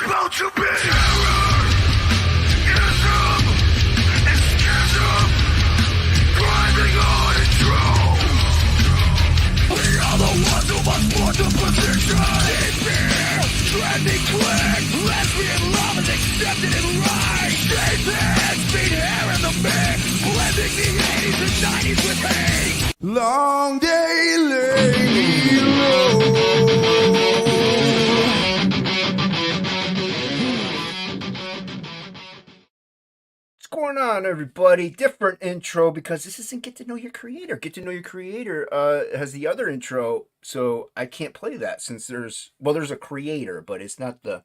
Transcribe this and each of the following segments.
about to be terror, ism, and schism, grinding on and true. We are the ones who must force the position. In fear, trending click, lesbian love is accepted and right. These hands beat hair in the mix, blending the 80s and 90s with hate. Long day lady low. What's going on, everybody? Different intro because this isn't Get to Know Your Creator. Get to Know Your Creator has the other intro, so I can't play that since there's a creator, but it's not the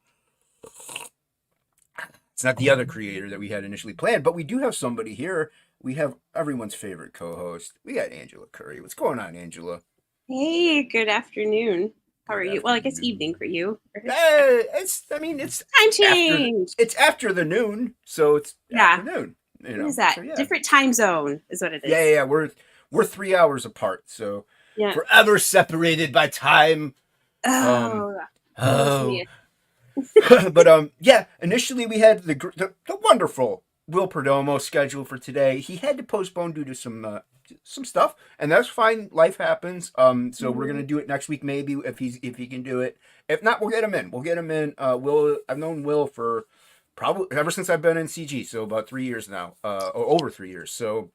other creator that we had initially planned. But we do have somebody here. We have everyone's favorite co-host. We got Angela Curry. What's going on, Angela? Hey, good afternoon. How are you? Well, I guess evening for you. It's Time change. It's after the noon, so it's afternoon. You know, what is that? So, yeah. Different time zone is what it is. Yeah. We're 3 hours apart, so forever separated by time. Oh. But initially we had the wonderful Will Perdomo scheduled for today. He had to postpone due to some stuff, and that's fine. Life happens. So we're gonna do it next week, maybe if he can do it. If not, we'll get him in. Will, I've known Will for probably ever since I've been in CG, so about 3 years now, or over 3 years. So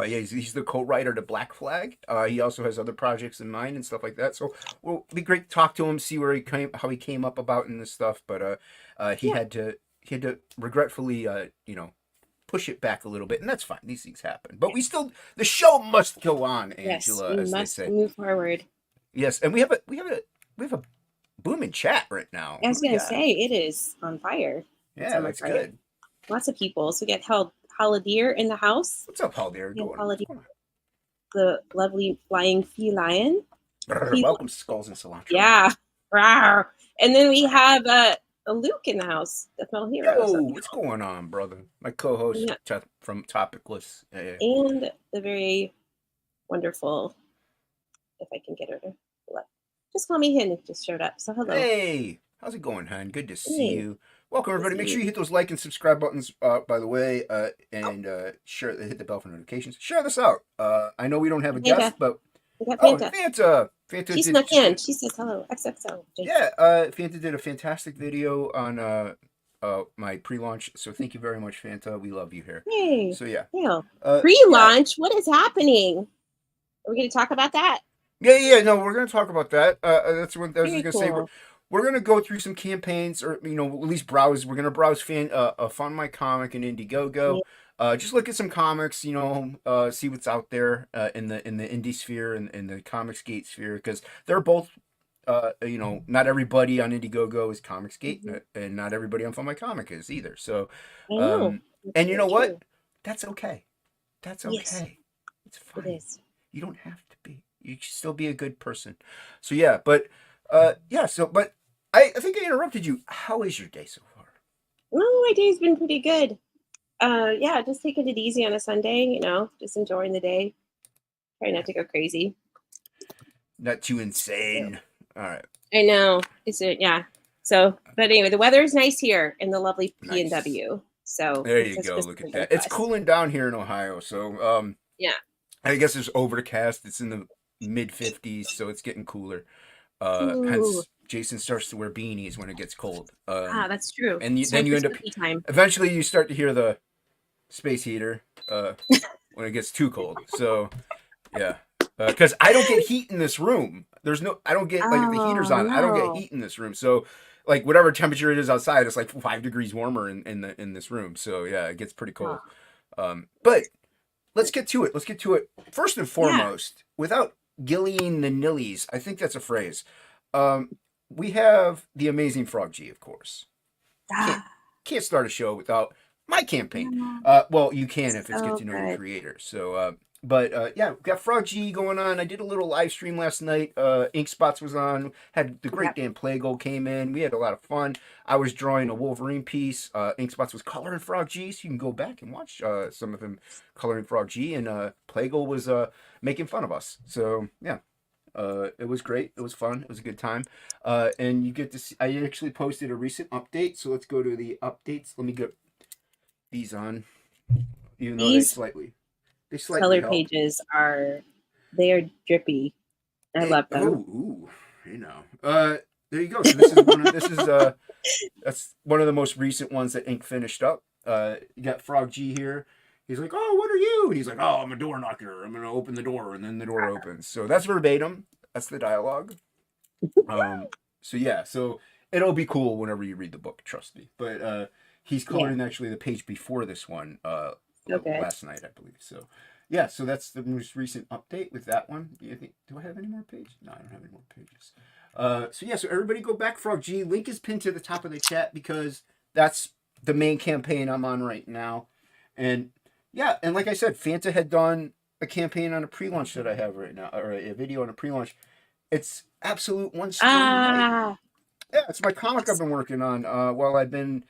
he's the co-writer to Black Flag. He also has other projects in mind and stuff like that. So it'll be great to talk to him, see how he came up about in this stuff. But he had to regretfully push it back a little bit, and that's fine. These things happen. But the show must go on, Angela, yes, as must they say. Move forward. Yes, and we have a booming chat right now. I was gonna say it is on fire. Yeah, that's good. Lots of people. So we got Holideer in the house. What's up, Holideer? The lovely flying feline. Welcome, Skulls and Cilantro. Yeah. Rawr. And then we have Luke in the house, the Metal Hero. Oh, what's going on, brother? My co-host from Topicless. And the very wonderful, if I can get her to just call me Hen, it just showed up. So hello. Hey, how's it going, Hen? Good to see you. Welcome, everybody. Make sure you hit those like and subscribe buttons, by the way, and hit the bell for notifications. Share this out. I know we don't have a guest, but we got Fanta. Fanta. She snuck in. She says hello. XXO. Yeah, Fanta did a fantastic video on my pre-launch. So thank you very much, Fanta. We love you here. Hey. So yeah. Pre-launch. What is happening? Are we going to talk about that? Yeah. No, we're going to talk about that. That's what I was going to say. We're going to go through some campaigns, or at least browse. We're going to browse Fund My Comic and Indiegogo. Yeah. Just look at some comics, see what's out there in the indie sphere and in the Comicsgate sphere, because they're both, not everybody on Indiegogo is Comicsgate, and not everybody on Fund My Comic is either. So, and you know what? That's okay. That's okay. Yes. It's fine. It is. You don't have to be. You should still be a good person. So yeah, but but I think I interrupted you. How is your day so far? Oh, my day's been pretty good. Just taking it easy on a Sunday, just enjoying the day. Try not to go crazy. Not too insane. All right. I know. Yeah. So, but anyway, the weather is nice here in the lovely PNW. So there you go. Look at that. It's cooling down here in Ohio. So I guess it's overcast. It's in the mid 50s, so it's getting cooler. Hence, Jason starts to wear beanies when it gets cold. That's true. And then you end up. Eventually, you start to hear the space heater when it gets too cold. So, yeah, because I don't get heat in this room. I don't get if the heater's on. No. I don't get heat in this room. So, like whatever temperature it is outside, it's like 5 degrees warmer in this room. So yeah, it gets pretty cold. But let's get to it. First and foremost, without gillying the nillies, I think that's a phrase. We have the amazing Frog G, of course. Can't start a show without my campaign. Well, you can if it's Get to Know Your Creator. So, we got Frog G going on. I did a little live stream last night. Ink Spots was on. Had the great Dan Plagle came in. We had a lot of fun. I was drawing a Wolverine piece. Ink Spots was coloring Frog G, so you can go back and watch some of him coloring Frog G. And Plagle was making fun of us. So, yeah. It was great. It was fun. It was a good time. And you get to see. I actually posted a recent update, so let's go to the updates. Let me get these on, even though These they slightly color help. pages they are drippy. I love them. Ooh, you know. There you go. So this is one of this is that's one of the most recent ones that Ink finished up. You got Frog G here. He's like, "Oh, what are you?" And he's like, "Oh, I'm a door knocker. I'm gonna open the door," and then the door opens. So that's verbatim. That's the dialogue. Um, so yeah, so it'll be cool whenever you read the book. Trust me. But he's Yeah. coloring actually the page before this one. Okay. Last night I believe. So yeah, so that's the most recent update with that one. Do I have any more pages? No, I don't have any more pages. So yeah, so everybody go back Frog G. Link is pinned to the top of the chat because that's the main campaign I'm on right now. And yeah, and like I said, Fanta had done a campaign on a pre-launch that I have right now, or a video on a pre-launch. It's absolute one story night. Ah, Yeah, it's my comic I've been working on. While I've been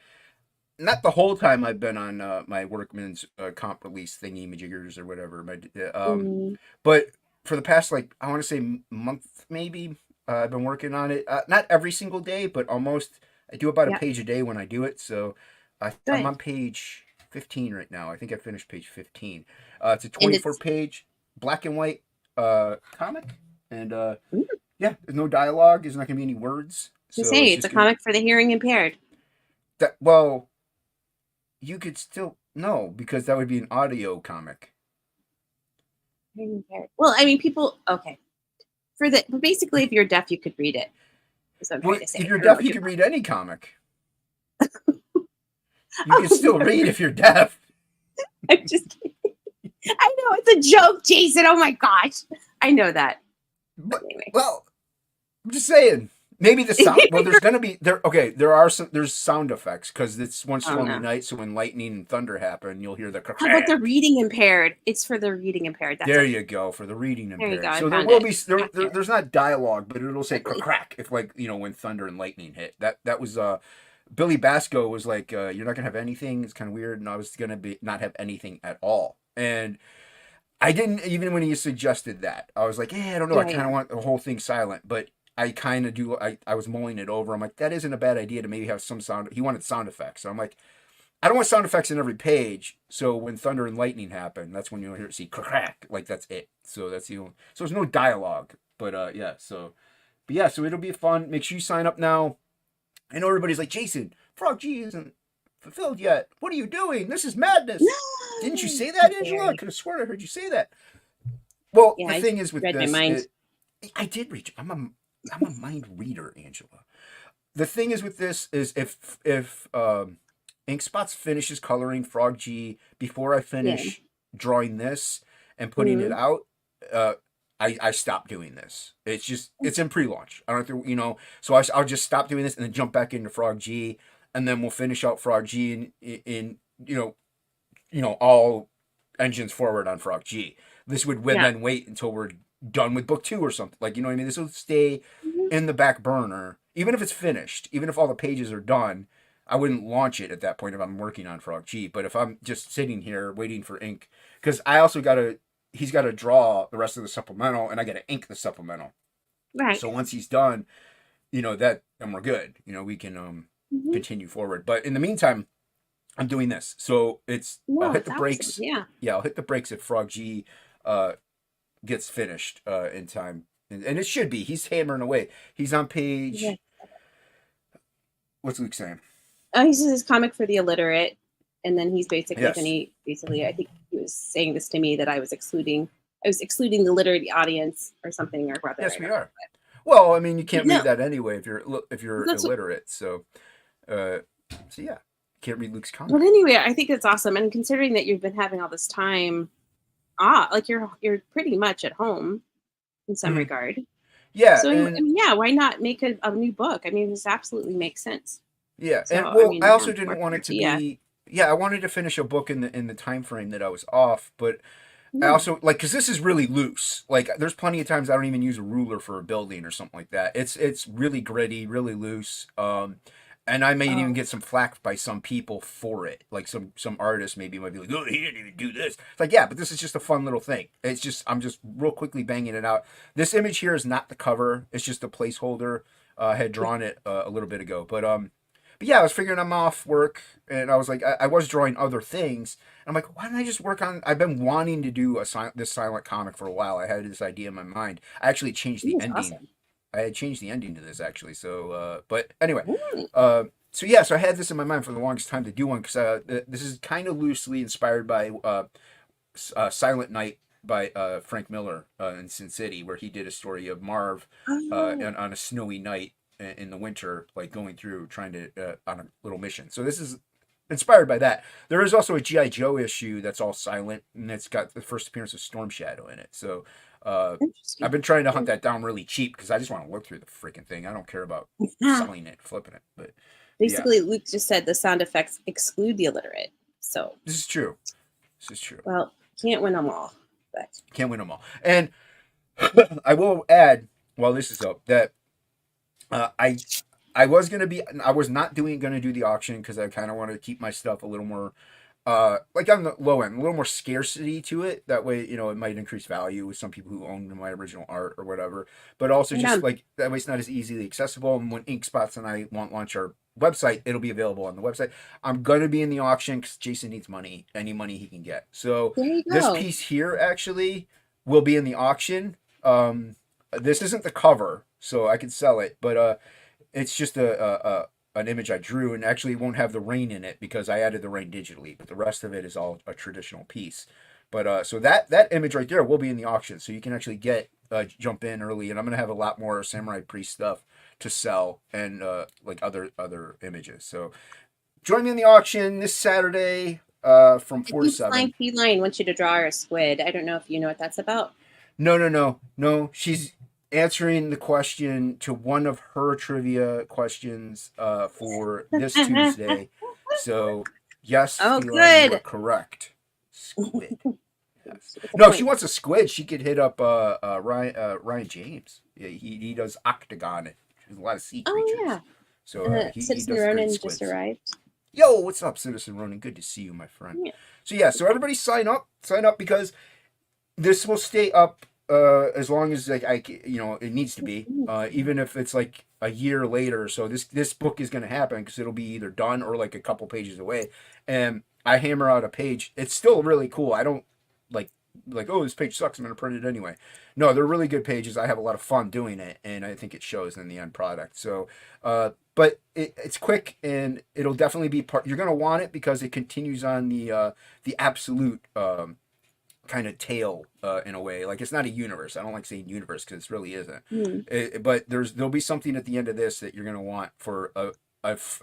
not the whole time I've been on my Workman's comp release thingy majiggers or whatever. mm, But for the past like I want to say month maybe, I've been working on it. Not every single day, but almost. I do about a yeah, page a day when I do it. So I'm good. on page 15 right now. I think I finished page 15. It's a And 24 it's page black and white comic, and mm, yeah, there's no dialogue. There's not gonna be any words. to So say it's it's a just gonna comic for the hearing impaired. that. Well, you could still no because that would be an audio comic. Hearing impaired. Well, I mean, people. Okay, but basically, if you're deaf, you could read it. Is what I'm Well, trying to if say. you're I don't know deaf, what you you. can read any comic. You can Oh still no, read if you're deaf. I'm just kidding. I know it's a joke, Jason. Oh my gosh, I know that. But But anyway. well, I'm just saying. Maybe the sound. Well, there's gonna be there. Okay, there's sound effects because it's one Oh stormy no. night. So when lightning and thunder happen, you'll hear the How about the crack. reading impaired? It's for the reading impaired. That's There okay. you go for the reading There you go. impaired. I So there found will it. be Right there. there's not dialogue, but it'll say Quickly. crack if like when thunder and lightning hit. That was Billy Basco was like you're not gonna have anything. It's kind of weird, and I was gonna be not have anything at all. And I didn't even when he suggested that. I was like, hey, I don't know. I Yeah, kind yeah. of want the whole thing silent, but I kind of do. I was mulling it over. I'm like, that isn't a bad idea to maybe have some sound. He wanted sound effects, so I'm like, I don't want sound effects in every page. So when thunder and lightning happen, that's when you'll hear see crack. Like that's it. So that's the only. So there's no dialogue. But yeah. But yeah. So it'll be fun. Make sure you sign up now. I know everybody's like, Jason, Frog G isn't fulfilled yet. What are you doing? This is madness. Didn't you No. say that, How Angela? dare I you? could have sworn I heard you say that. Well, Yeah, the I thing is with read my this, mind. I did reach. I'm a mind reader, Angela. The thing is with this is if Ink Spots finishes coloring Frog G before I Yeah. finish drawing this and putting it Mm-hmm. out, uh, I stop doing this. It's in pre-launch. I don't have to So I'll just stop doing this and then jump back into Frog G, and then we'll finish out Frog G in all engines forward on Frog G. This would Yeah. then wait until we're done with book 2 or something. Like, you know what I mean? This will stay Mhm. in the back burner, even if it's finished, even if all the pages are done. I wouldn't launch it at that point if I'm working on Frog G. But if I'm just sitting here waiting for ink, because I also he's got to draw the rest of the supplemental, and I got to ink the supplemental. Right. So once he's done, that, and we're good. We can Mm-hmm. continue forward. But in the meantime, I'm doing this. So I'll No, hit it's the awesome. brakes. Yeah. Yeah, I'll hit the brakes if Frog G gets finished in time. And it should be. He's hammering away. He's on Yeah. page. What's Luke saying? He says his comic for the illiterate, and then he's basically Yes. I think he was saying this to me that I was excluding the literate audience or something or whether. Yes, I we don't know. are. Well, I mean, you can't No, read that anyway if you're that's what, illiterate. Uh, so yeah, you can't read Luke's but comic. anyway, I think it's awesome, and considering that you've been having all this time, like you're pretty much at home in some Mhm. regard. Yeah, So I and mean, yeah, why not make a new book? I mean, this absolutely makes sense. yeah, So and I well, I mean, yeah, also more didn't want power it to to you. be. Yeah, I wanted to finish a book in the time frame that I was off, but I Yeah. also like because this is really loose. Like, there's plenty of times I don't even use a ruler for a building or something like that. It's really gritty, really loose. And I may even Oh, get some flack by some people for it. Like some artists maybe might be like, "Oh, he didn't even do this." It's like, yeah, but this is just a fun little thing. It's just I'm just real quickly banging it out. This image here is not the cover. It's just a placeholder. I had yeah. drawn it a little bit ago, but yeah, I was figuring I'm off work, and I was like, I was drawing other things. I'm like, why don't I just work on? I've been wanting to do this silent comic for a while. I had this idea in my mind. I actually changed This the is ending. awesome. I had changed the ending to this actually. So, but anyway, Mm. uh, so yeah, so I had this in my mind for the longest time to do one because this is kind of loosely inspired by Silent Night by Frank Miller in Sin City, where he did a story of Marv Oh, on a snowy night in the winter, like going through trying to on a little mission. So this is inspired by that. There is also a GI Joe issue that's all silent, and it's got the first appearance of Storm Shadow in it. So uh, I've interesting. been trying to hunt that down really cheap because I just want to look through the freaking thing. I don't care about Yeah. selling it, flipping it, but yeah, Basically, Luke just said the sound effects exclude the illiterate. So, this is true. This is true. well, can't win them all. But Can't win them all. And I will add, while this is up, that uh, I I was gonna be I was not doing gonna do the auction because I kind of wanted to keep my stuff a little more like on the low end, a little more scarcity to it. That way, it might increase value with some people who own my original art or whatever. But also right just on. like that way, it's not as easily accessible. And when Ink Spots and I want launch our website, it'll be available on the website. I'm gonna be in the auction because Jason needs money, any money he can get. So There you this go. piece here actually will be in the auction. This isn't the cover, so I can sell it, but it's just an image I drew, and actually it won't have the rain in it because I added the rain digitally. But the rest of it is all a traditional piece. But so that image right there will be in the auction, so you can actually get jump in early. And I'm gonna have a lot more Samurai Priest stuff to sell and like other images. So join me in the auction this Saturday from I 4 to think 7. Flying Feline wants you to draw her a squid. I don't know if you know what that's about. No. She's answering the question to one of her trivia questions for this Tuesday. So, yes, Oh, Feline, you are good. correct. Squid. Yes. It's a No, if she point. wants a squid, she could hit up Ryan James. Yeah, he does Octagon. There's a lot of sea Oh, creatures. yeah. So he Citizen does great Ronan just squids. arrived. Yo, what's up, Citizen Ronan? Good to see you, my friend. Yeah. So yeah, so everybody sign up. Sign up because this will stay up as long as like it needs to be even if it's like a year later. So this book is going to happen because it'll be either done or like a couple pages away, and I hammer out a page. It's still really cool. I don't like oh, this page sucks, I'm going to print it anyway. No, they're really good pages. I have a lot of fun doing it, and I think it shows in the end product. So but it's quick, and it'll definitely be part. You're going to want it because it continues on the absolute kind of tale in a way. Like it's not a universe. I don't like saying universe because it really isn't. Hmm. But there'll be something at the end of this that you're gonna want for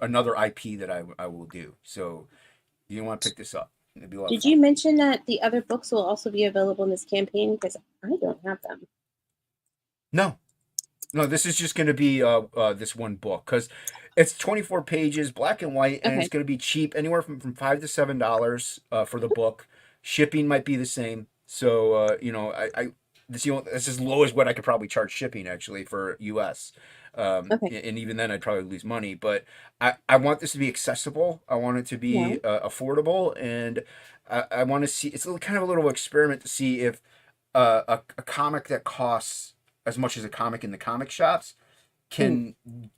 another IP that I will do. So you want to pick this up. It'll be a lot of Did fun. you mention that the other books will also be available in this campaign? Because I don't have them. No, no, this is just gonna be this one book because it's 24 pages, black and white, and it's Okay. gonna be cheap, anywhere from $5 to $7 for the book. Shipping might be the same. So I this is low as what I could probably charge shipping actually for US. Okay. And even then I'd probably lose money, but I want this to be accessible. I want it to Yeah. be affordable, and I want to see it's kind of a little experiment to see if a comic that costs as much as a comic in the comic shops Mm. can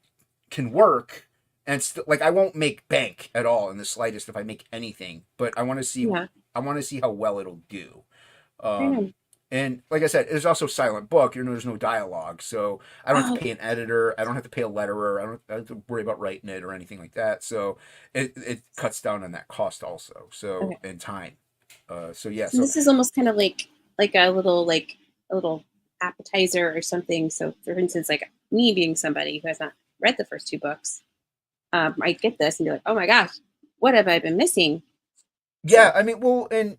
can work. And like I won't make bank at all in the slightest if I make anything, but Yeah. I want to see how well it'll do. Right Um, on. and like I said, there's also silent book. There's no dialogue, so I don't have to Oh, pay an editor. I don't have to pay a letterer. I don't have to worry about writing it or anything like that. So it cuts down on that cost also. So okay. and time. So yeah. So So this is almost kind of like a little appetizer or something. So for instance, like me being somebody who has not read the first two books, might get this and be like, oh my gosh, what have I been missing? yeah, So I mean, well, and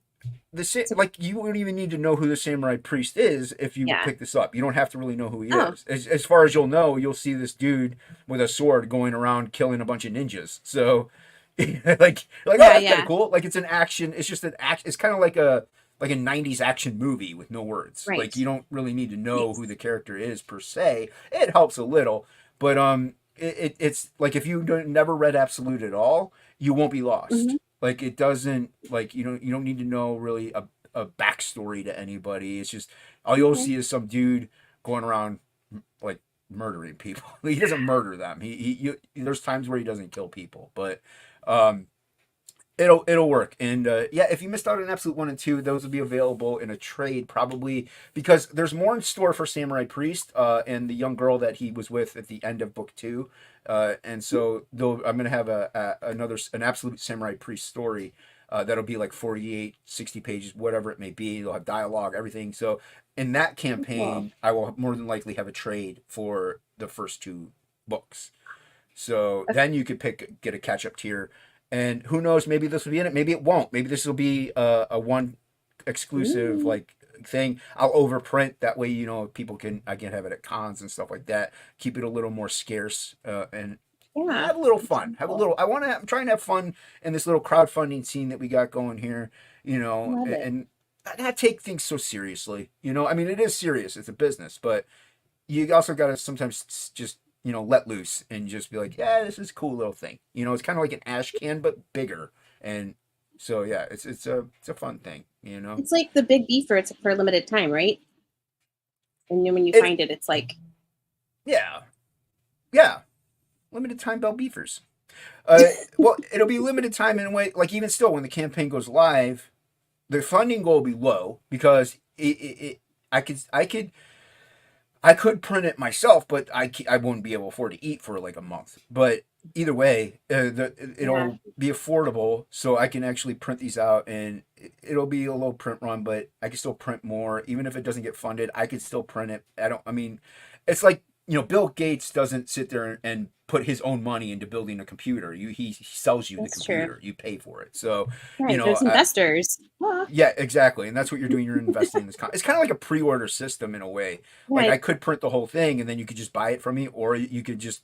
so like you wouldn't even need to know who the samurai priest is if you yeah. pick this up. You don't have to really know who he Oh, is. As far as you'll know, you'll see this dude with a sword going around killing a bunch of ninjas. So like oh, yeah, that's kind of yeah. cool. Like it's an action. It's just an act. It's kind of like a 90s action movie with no words. Right. Like you don't really need to know who Nice. the character is per se. It helps a little, but it's like if you never read Absolute at all, you won't be lost. Hmm. Like it doesn't like you don't need to know really a backstory to anybody. It's just all you'll Okay. see is some dude going around like murdering people. He doesn't murder them. There's times where he doesn't kill people, but um it'll work. And yeah, if you missed out on Absolute 1 and 2, those will be available in a trade probably because there's more in store for Samurai Priest and the young girl that he was with at the end of book 2. And so though I'm going to have an Absolute Samurai Priest story that'll be like 48, 60 pages, whatever it may be. They'll have dialogue, everything. So in that Cool. campaign, I will more than likely have a trade for the first 2 books. So Okay. then you could get a catch up tier, and who knows? Maybe this will be in it. Maybe it won't. Maybe this will be a one exclusive Ooh, like thing. I'll overprint that way. People can I can have it at cons and stuff like that. Keep it a little more scarce and yeah. have a little That's fun. Have a cool. little. I'm trying to have fun in this little crowdfunding scene that we got going here. I love it. And not take things so seriously. I mean, it is serious. It's a business, but you also got to sometimes just let loose and just be like, yeah, this is a cool little thing. It's kind of like an ash can but bigger, and so yeah, it's a fun thing. It's like the Big Beefer. It's for a limited time, right? And then when you It find it, it's like, yeah, yeah, limited time bell beefers. Well, it'll be limited time in a way. Like even still, when the campaign goes live, the funding goal will be low because I could print it myself, but I wouldn't be able to afford to eat for like a month. But either way, yeah, it'll be affordable, so I can actually print these out, and it'll be a low print run, but I can still print more, even if it doesn't get funded. I could still print it. I mean, it's like Bill Gates doesn't sit there and put his own money into building a computer. He sells you the that's true. computer. You pay for it. So, Right. There's investors. Ah, yeah, exactly, and that's what you're doing. You're investing in this. It's kind of like a pre-order system in a way. Like I right. could print the whole thing, and then you could just buy it from me, or you could just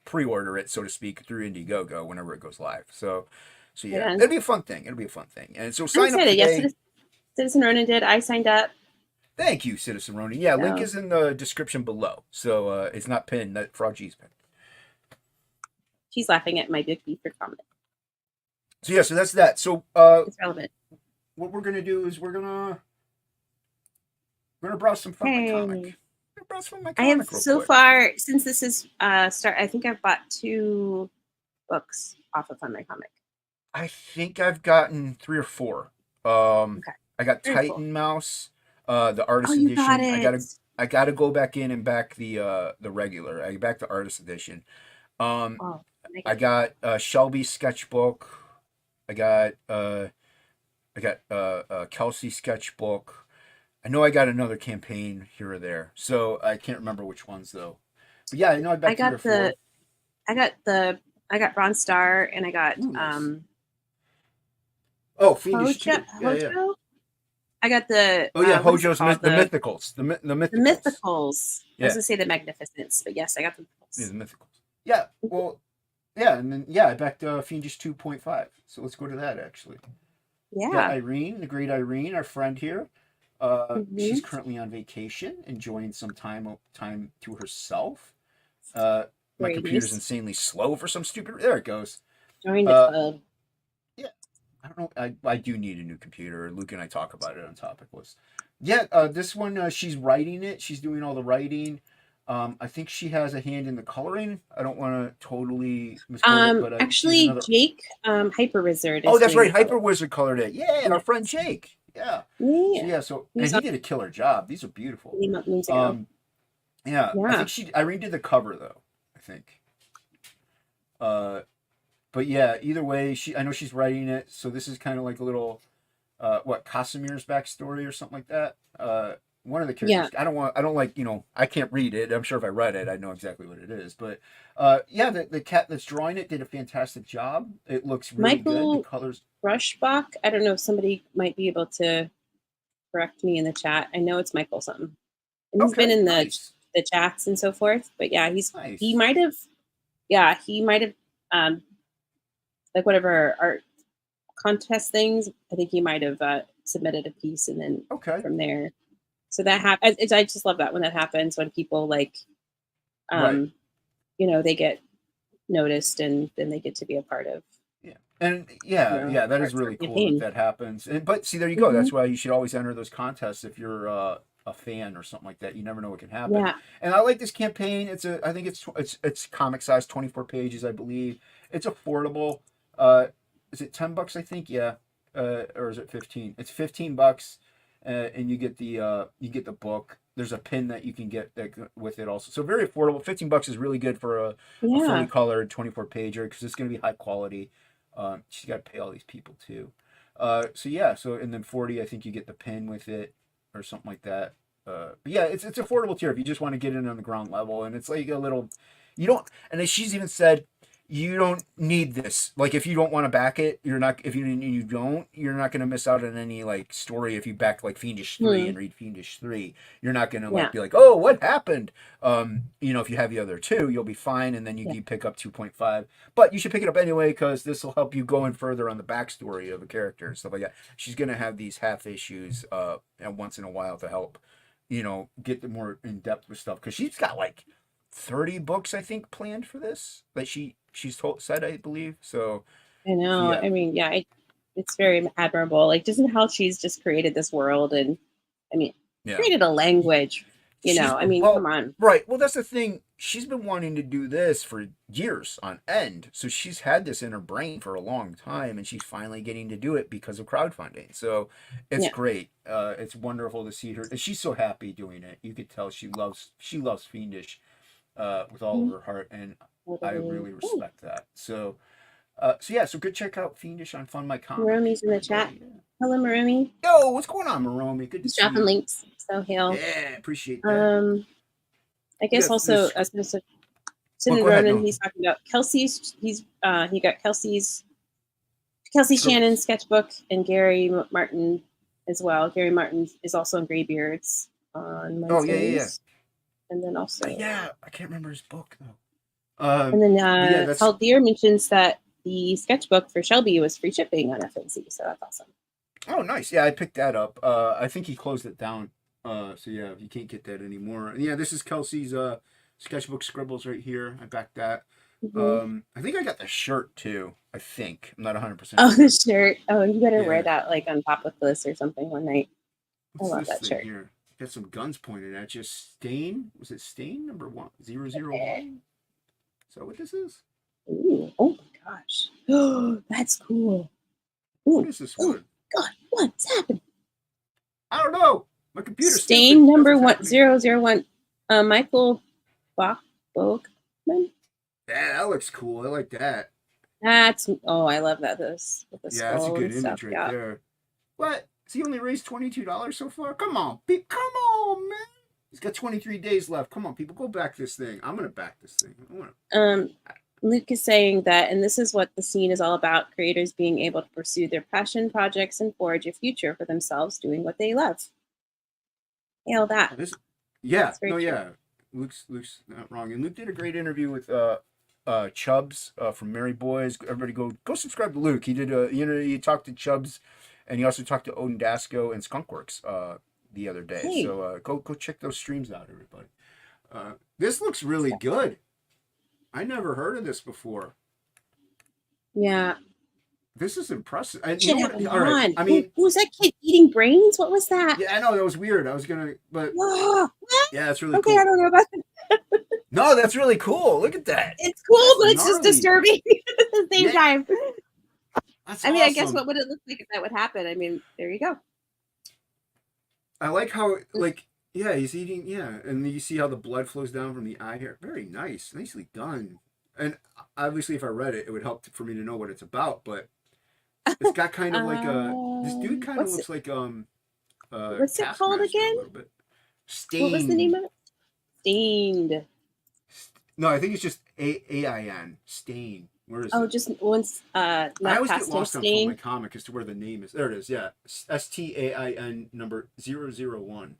pre-order it, so to speak, through Indiegogo whenever it goes live. So Right yeah, on. it'll be a fun thing. It'll be a fun thing. And so I'm sign up excited. Yes, today. Citizen Ronan did. I signed up. Thank you, Citizen Ronin. Yeah, link So is in the description below. So it's not pinned. That Frog G's pinned. she's laughing at my Big Beefer comment. So yeah, so that's that. So It's relevant. what we're gonna do is we're gonna browse some from my Hey. comic. Browse from my I have comic real so quick. far since this is start. I think I've bought 2 books off of Fun My Comic. I think I've gotten 3 or 4. Um, Okay, I got very cool. Titan Mouse, the Oh, artist you got edition. it. I gotta go back in and back the regular. I back the artist edition. Um, Oh, I negative. got Shelby's sketchbook. I got Kelsey sketchbook. I know I got another campaign here or there, so I can't remember which ones though. But yeah, I know I I backed 3 or got 4. I got the, I got Bronze Star, and I got Ooh, nice. Oh, Fiendish too. Yeah, yeah. Hojo. I got the Oh yeah, what is it Hojo's called? the Mythicals. The The Mythicals. Mythicals. I was Yeah, gonna say the Magnificence, but yes, I got the yeah, Mythicals. the Mythicals. Yeah, well, yeah, and then yeah, I backed Fiendish 2.5. So let's go to that actually. We got Yeah. Irene, the great Irene, our friend here. Hmm. She's currently on vacation, enjoying some time to herself. My Very computer's nice. insanely slow for some stupid. There it goes. Join the Uh, club. yeah, I don't know. I do need a new computer. Luke and I talk about it on Topic List. Yeah, this one she's writing it. She's doing all the writing. I think she has a hand in the coloring. I don't want to totally misquote it, but she's Actually, another. Jake, Hyper Wizard Oh, is that's doing the right. color. Hyper Wizard colored it. Yeah, our Yeah. friend Jake. Yeah. So Yeah. yeah, He and was he on did a killer job. These are beautiful. moons ago. Um, yeah, I Yeah. think Irene did the cover though. I think. Uh, but yeah, either way, I know she's writing it, so this is kind of like a little, Casimir's backstory or something like that. One of the Yeah. characters. I don't like. I can't read it. I'm sure if I read it, I'd know exactly what it is. But, yeah, the cat that's drawing it did a fantastic job. It looks really good. The Michael colors. Rushbach. I don't know if somebody might be able to correct me in the chat. I know it's Michael something. And he's been Okay, in nice, the chats and so forth. But yeah, he nice. might have, um like whatever art contest things. I think he might have submitted a piece, and then Okay, from there. So that happens. I just love that when that happens, when people like right. um they get noticed, and then they get to be a part of, Yeah. And yeah, that is parts of really the cool that campaign. that happens. And but see, there you go. Hmm. That's why you should always enter those contests if you're a fan or something like that. You never know what can happen. Yeah. And I like this campaign. I think it's comic size, 24 pages, I believe. It's affordable. Uh, is it $10? I think. Yeah. Or is it 15? It's $15, and you get the book. There's a pin that you can get with it also. So very affordable. $15 is really good for a fully Yeah. colored 24 pager because it's going to be high quality. She's got to pay all these people too. So yeah, so and then 40, I think you get the pin with it or something like that. But yeah, it's affordable tier if you just want to get in on the ground level, and it's like a little, you don't. And as she's even said, you don't need this. Like if you don't want to back it, you're not. If you're not going to miss out on any like story if you back like Fiendish 3 Hmm. and read Fiendish 3. You're not going to like Yeah. be like, oh, what happened? If you have the other two, you'll be fine, and then Yeah. you pick up 2.5. But you should pick it up anyway because this will help you go in further on the backstory of a character and stuff like that. She's gonna have these half issues, and once in a while to help, get the more in depth with stuff because she's got like 30 books I think planned for this. Like said I believe. I So know. yeah, I mean, yeah, it's very admirable. Like, just how she's just created this world, and I mean, yeah. created a language. I mean, come Well, on. right. Well, that's the thing. She's been wanting to do this for years on end. So she's had this in her brain for a long time, and she's finally getting to do it because of crowdfunding. So it's Yeah. great. It's wonderful to see her. And she's so happy doing it. You could tell she loves Fiendish with all of Mhm. her heart, and I Totally. really Oh, respect that. So yeah. So go check out Fiendish on Fund My Comic, Marumi's in the chat. everybody. Yeah. Hello, Marumi. Yo, what's going on, Maromi? Good to He's see dropping you. links. So he'll. Yeah, appreciate that. Um, I We guess got also this. as Well, Cindy go ahead. Ronan, No, he's talking about Kelsey's. He got Kelsey scribbles. Shannon's sketchbook, and Gary Martin as well. Gary Martin is also in Graybeards on Oh yeah. Wednesdays, and then also, Yeah, I can't remember his book though. and then But yeah, that's Haldir mentions that the sketchbook for Shelby was free shipping on FNC, so that's awesome. nice. Yeah, I picked that up. I think he closed it down. So yeah, you can't get that anymore. And yeah, this is Kelsey's sketchbook scribbles right here. I backed that. Mm-hmm. I think I got the shirt too. I think I'm not 100% Oh, sure. the shirt! Oh, you better wear Yeah. that like on top of this or something one night. I What's love this that thing shirt. here? Got some guns pointed at you. Stain? Was it Stain number 1001? Is that what this is? Ooh, oh my gosh! Oh, that's cool. What Ooh, is this oh one? God, what's happening? I don't know. My computer's stupid. Stain That's number what's happening. 1001. Michael Bogman. Yeah, that looks cool. I like that. I love that this with the Yeah, that's a skull good and stuff. image right Yeah. there. What? Has he only raised $22 so far? Come on, come on, man. He's got 23 days left. Come on, people, go back this thing. I'm gonna back this thing. Luke is saying that, and this is what the scene is all about: creators being able to pursue their passion projects and forge a future for themselves, doing what they love. Hail that. Yeah, It's very no, true. yeah. Luke's not wrong, and Luke did a great interview with Chubbs from Merry Boys. Everybody go subscribe to Luke. He did he talked to Chubbs, and he also talked to Odin Dasco and Skunkworks the other day. Hey, So go check those streams out, everybody. This looks really good. I never heard of this before. yeah. This is impressive. And you Shit know what? happened All right. on. I mean, Who was that kid eating brains? What was that? yeah, I know that was weird. I was gonna, but What? yeah, that's really Okay, I cool. don't know about that. No, that's really cool. Look at that. It's cool, That's but it's just gnarly. disturbing at the same Yeah, time. that's I mean, I guess awesome. what would it look like if that would happen? I mean, there you go. I like how like yeah, he's eating and you see how the blood flows down from the eye here. Very nice, nicely done. And obviously, if I read it, it would help for me to know what it's about. But it's got kind of like a this dude kind of What's it? looks like What's it called Taskmaster a again? little bit. What was the name Stained. of it? Stained. No, I think it's just AIN. Stain. Where is Oh, it? just once. I Not always get past tense. lost on Phone My Stain. Comic as to where the name is. There it is. Yeah, STAIN number 001.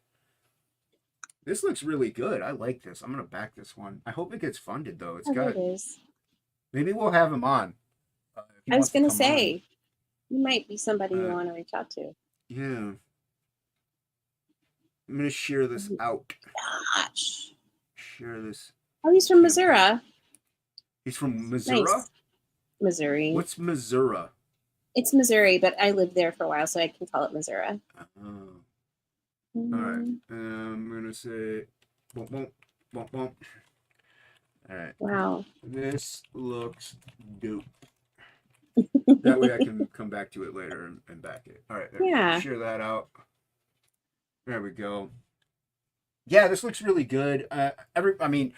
This looks really good. I like this. I'm gonna back this one. I hope it gets funded though. It's Oh, there got. it is. Maybe we'll have him on if he I was wants to gonna come on. say, you might be somebody you Uh, want to reach out to. yeah. I'm gonna share this out. Gosh. Share this. Oh, he's from campaign. Missouri. He's from Missouri. Nice. Missouri. What's Missouri? It's Missouri, but I lived there for a while, so I can call it Missouri. All right. I'm gonna say, bump, bump, bump, bump. All right. Wow. This looks dope. That way I can come back to it later and back it. All right. Yeah. Share that out. There we go. Yeah, this looks really good. I mean,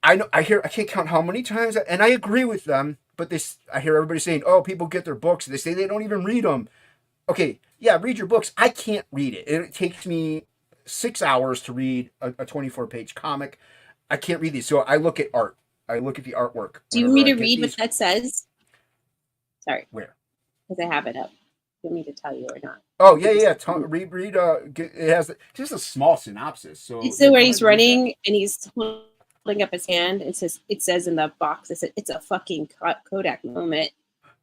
I can't count how many times, and I agree with them. But I hear everybody saying, "Oh, people get their books. They say they don't even read them." Okay, yeah, read your books. I can't read it. It takes me 6 hours to read a 24-page comic. I can't read these, so I look at art. I look at the artwork. Do you want me to read what that says? Sorry. Where? Because I have it up. Do you want me to tell you or not? Oh yeah. Read. It has just a small synopsis. So it's where he's running and he's holding up his hand. It says in the box. It says it's a fucking Kodak moment.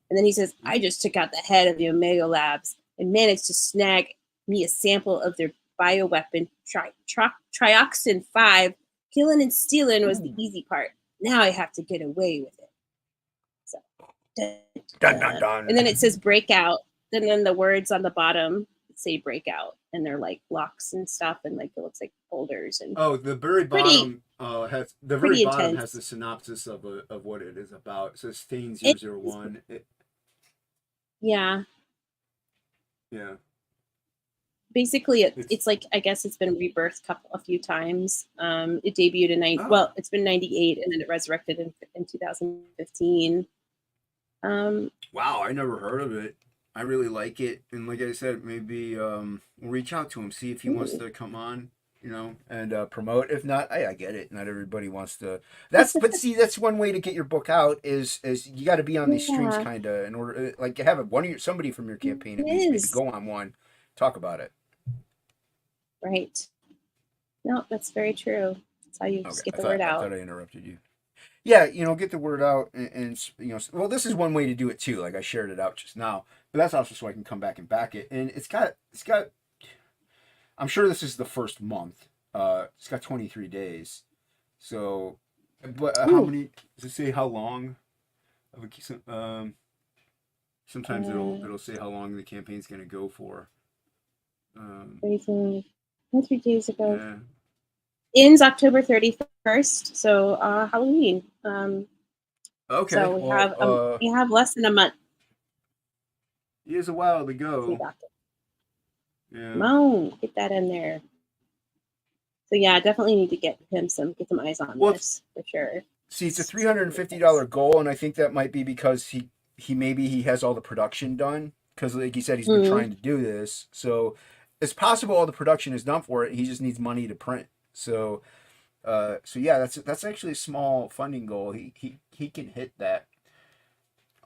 And then he says, "I just took out the head of the Omega Labs and managed to snag me a sample of their bioweapon, Trioxin 5. Killing and stealing was the easy part. Now I have to get away with it." So, dun, dun, dun. And then it says breakout. And then the words on the bottom say breakout. And they're like blocks and stuff. And like it looks like boulders. And the very bottom has the synopsis of what it is about. It says Stain 001. Yeah. Yeah. Basically, it's like, I guess it's been rebirthed a few times. It debuted in well, it's been 98, and then it resurrected in 2015. Wow, I never heard of it. I really like it, and like I said, maybe we'll reach out to him, see if he wants to come on, and promote. If not, I get it. Not everybody wants to. But see, that's one way to get your book out is you got to be on these streams, kind of, in order like have somebody from your campaign at least maybe go on one, talk about it. Right. No, that's very true. That's how you just get the word out. I thought I interrupted you. Yeah, get the word out, and well, this is one way to do it too. Like I shared it out just now, but that's also so I can come back and back it. And it's got. I'm sure this is the first month. It's got 23 days. So, but how many? Does it say how long? Sometimes it'll say how long the campaign's going to go for. 23 days ago. Yeah. Ends October 31st, so Halloween. Okay. So we have less than a month. It is a while to go. Yeah. Come on, get that in there. So yeah, definitely need to get some eyes on this for sure. See, it's a $350 goal, and I think that might be because he has all the production done, because like he said, he's been trying to do this. So it's possible all the production is done for it. He just needs money to print. So yeah, that's actually a small funding goal. He can hit that.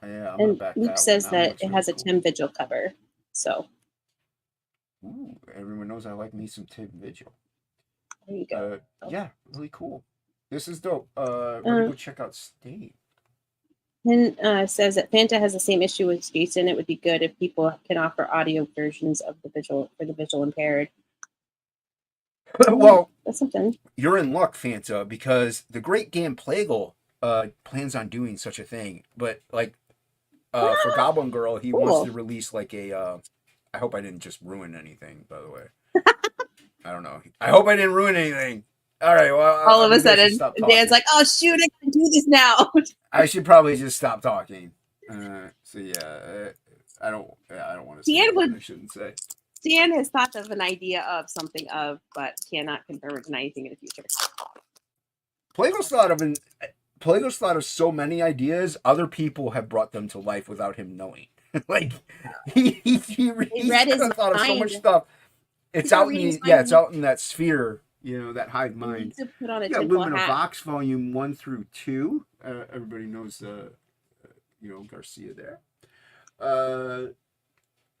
Yeah, I'm gonna back Luke says that it has a Tim Vigil cover. So. Ooh, everyone knows I like me some Tim Vigil. There you go. Yeah, really cool. This is dope. We're gonna go check out Stain. And says that Fanta has the same issue with Jason. It would be good if people can offer audio versions of the visual for the visual impaired. Well, that's something. You're in luck, Fanta, because the Great Gam Plagal plans on doing such a thing. But like for Goblin Girl, he wants to release like a. I hope I didn't just ruin anything, by the way. I don't know. I hope I didn't ruin anything. All right. Well, all of a sudden, Dan's like, "Oh shoot, I can do this now." I should probably just stop talking. So yeah, I don't want to. I shouldn't say. Dan has thought of an idea of something but cannot confirm it in anything in the future. Plago's thought of so many ideas. Other people have brought them to life without him knowing. Like he read his thought of so much stuff. It's out in that sphere, that hive mind. To put on a Lumina Vox Volume 1 through 2. Everybody knows Garcia there.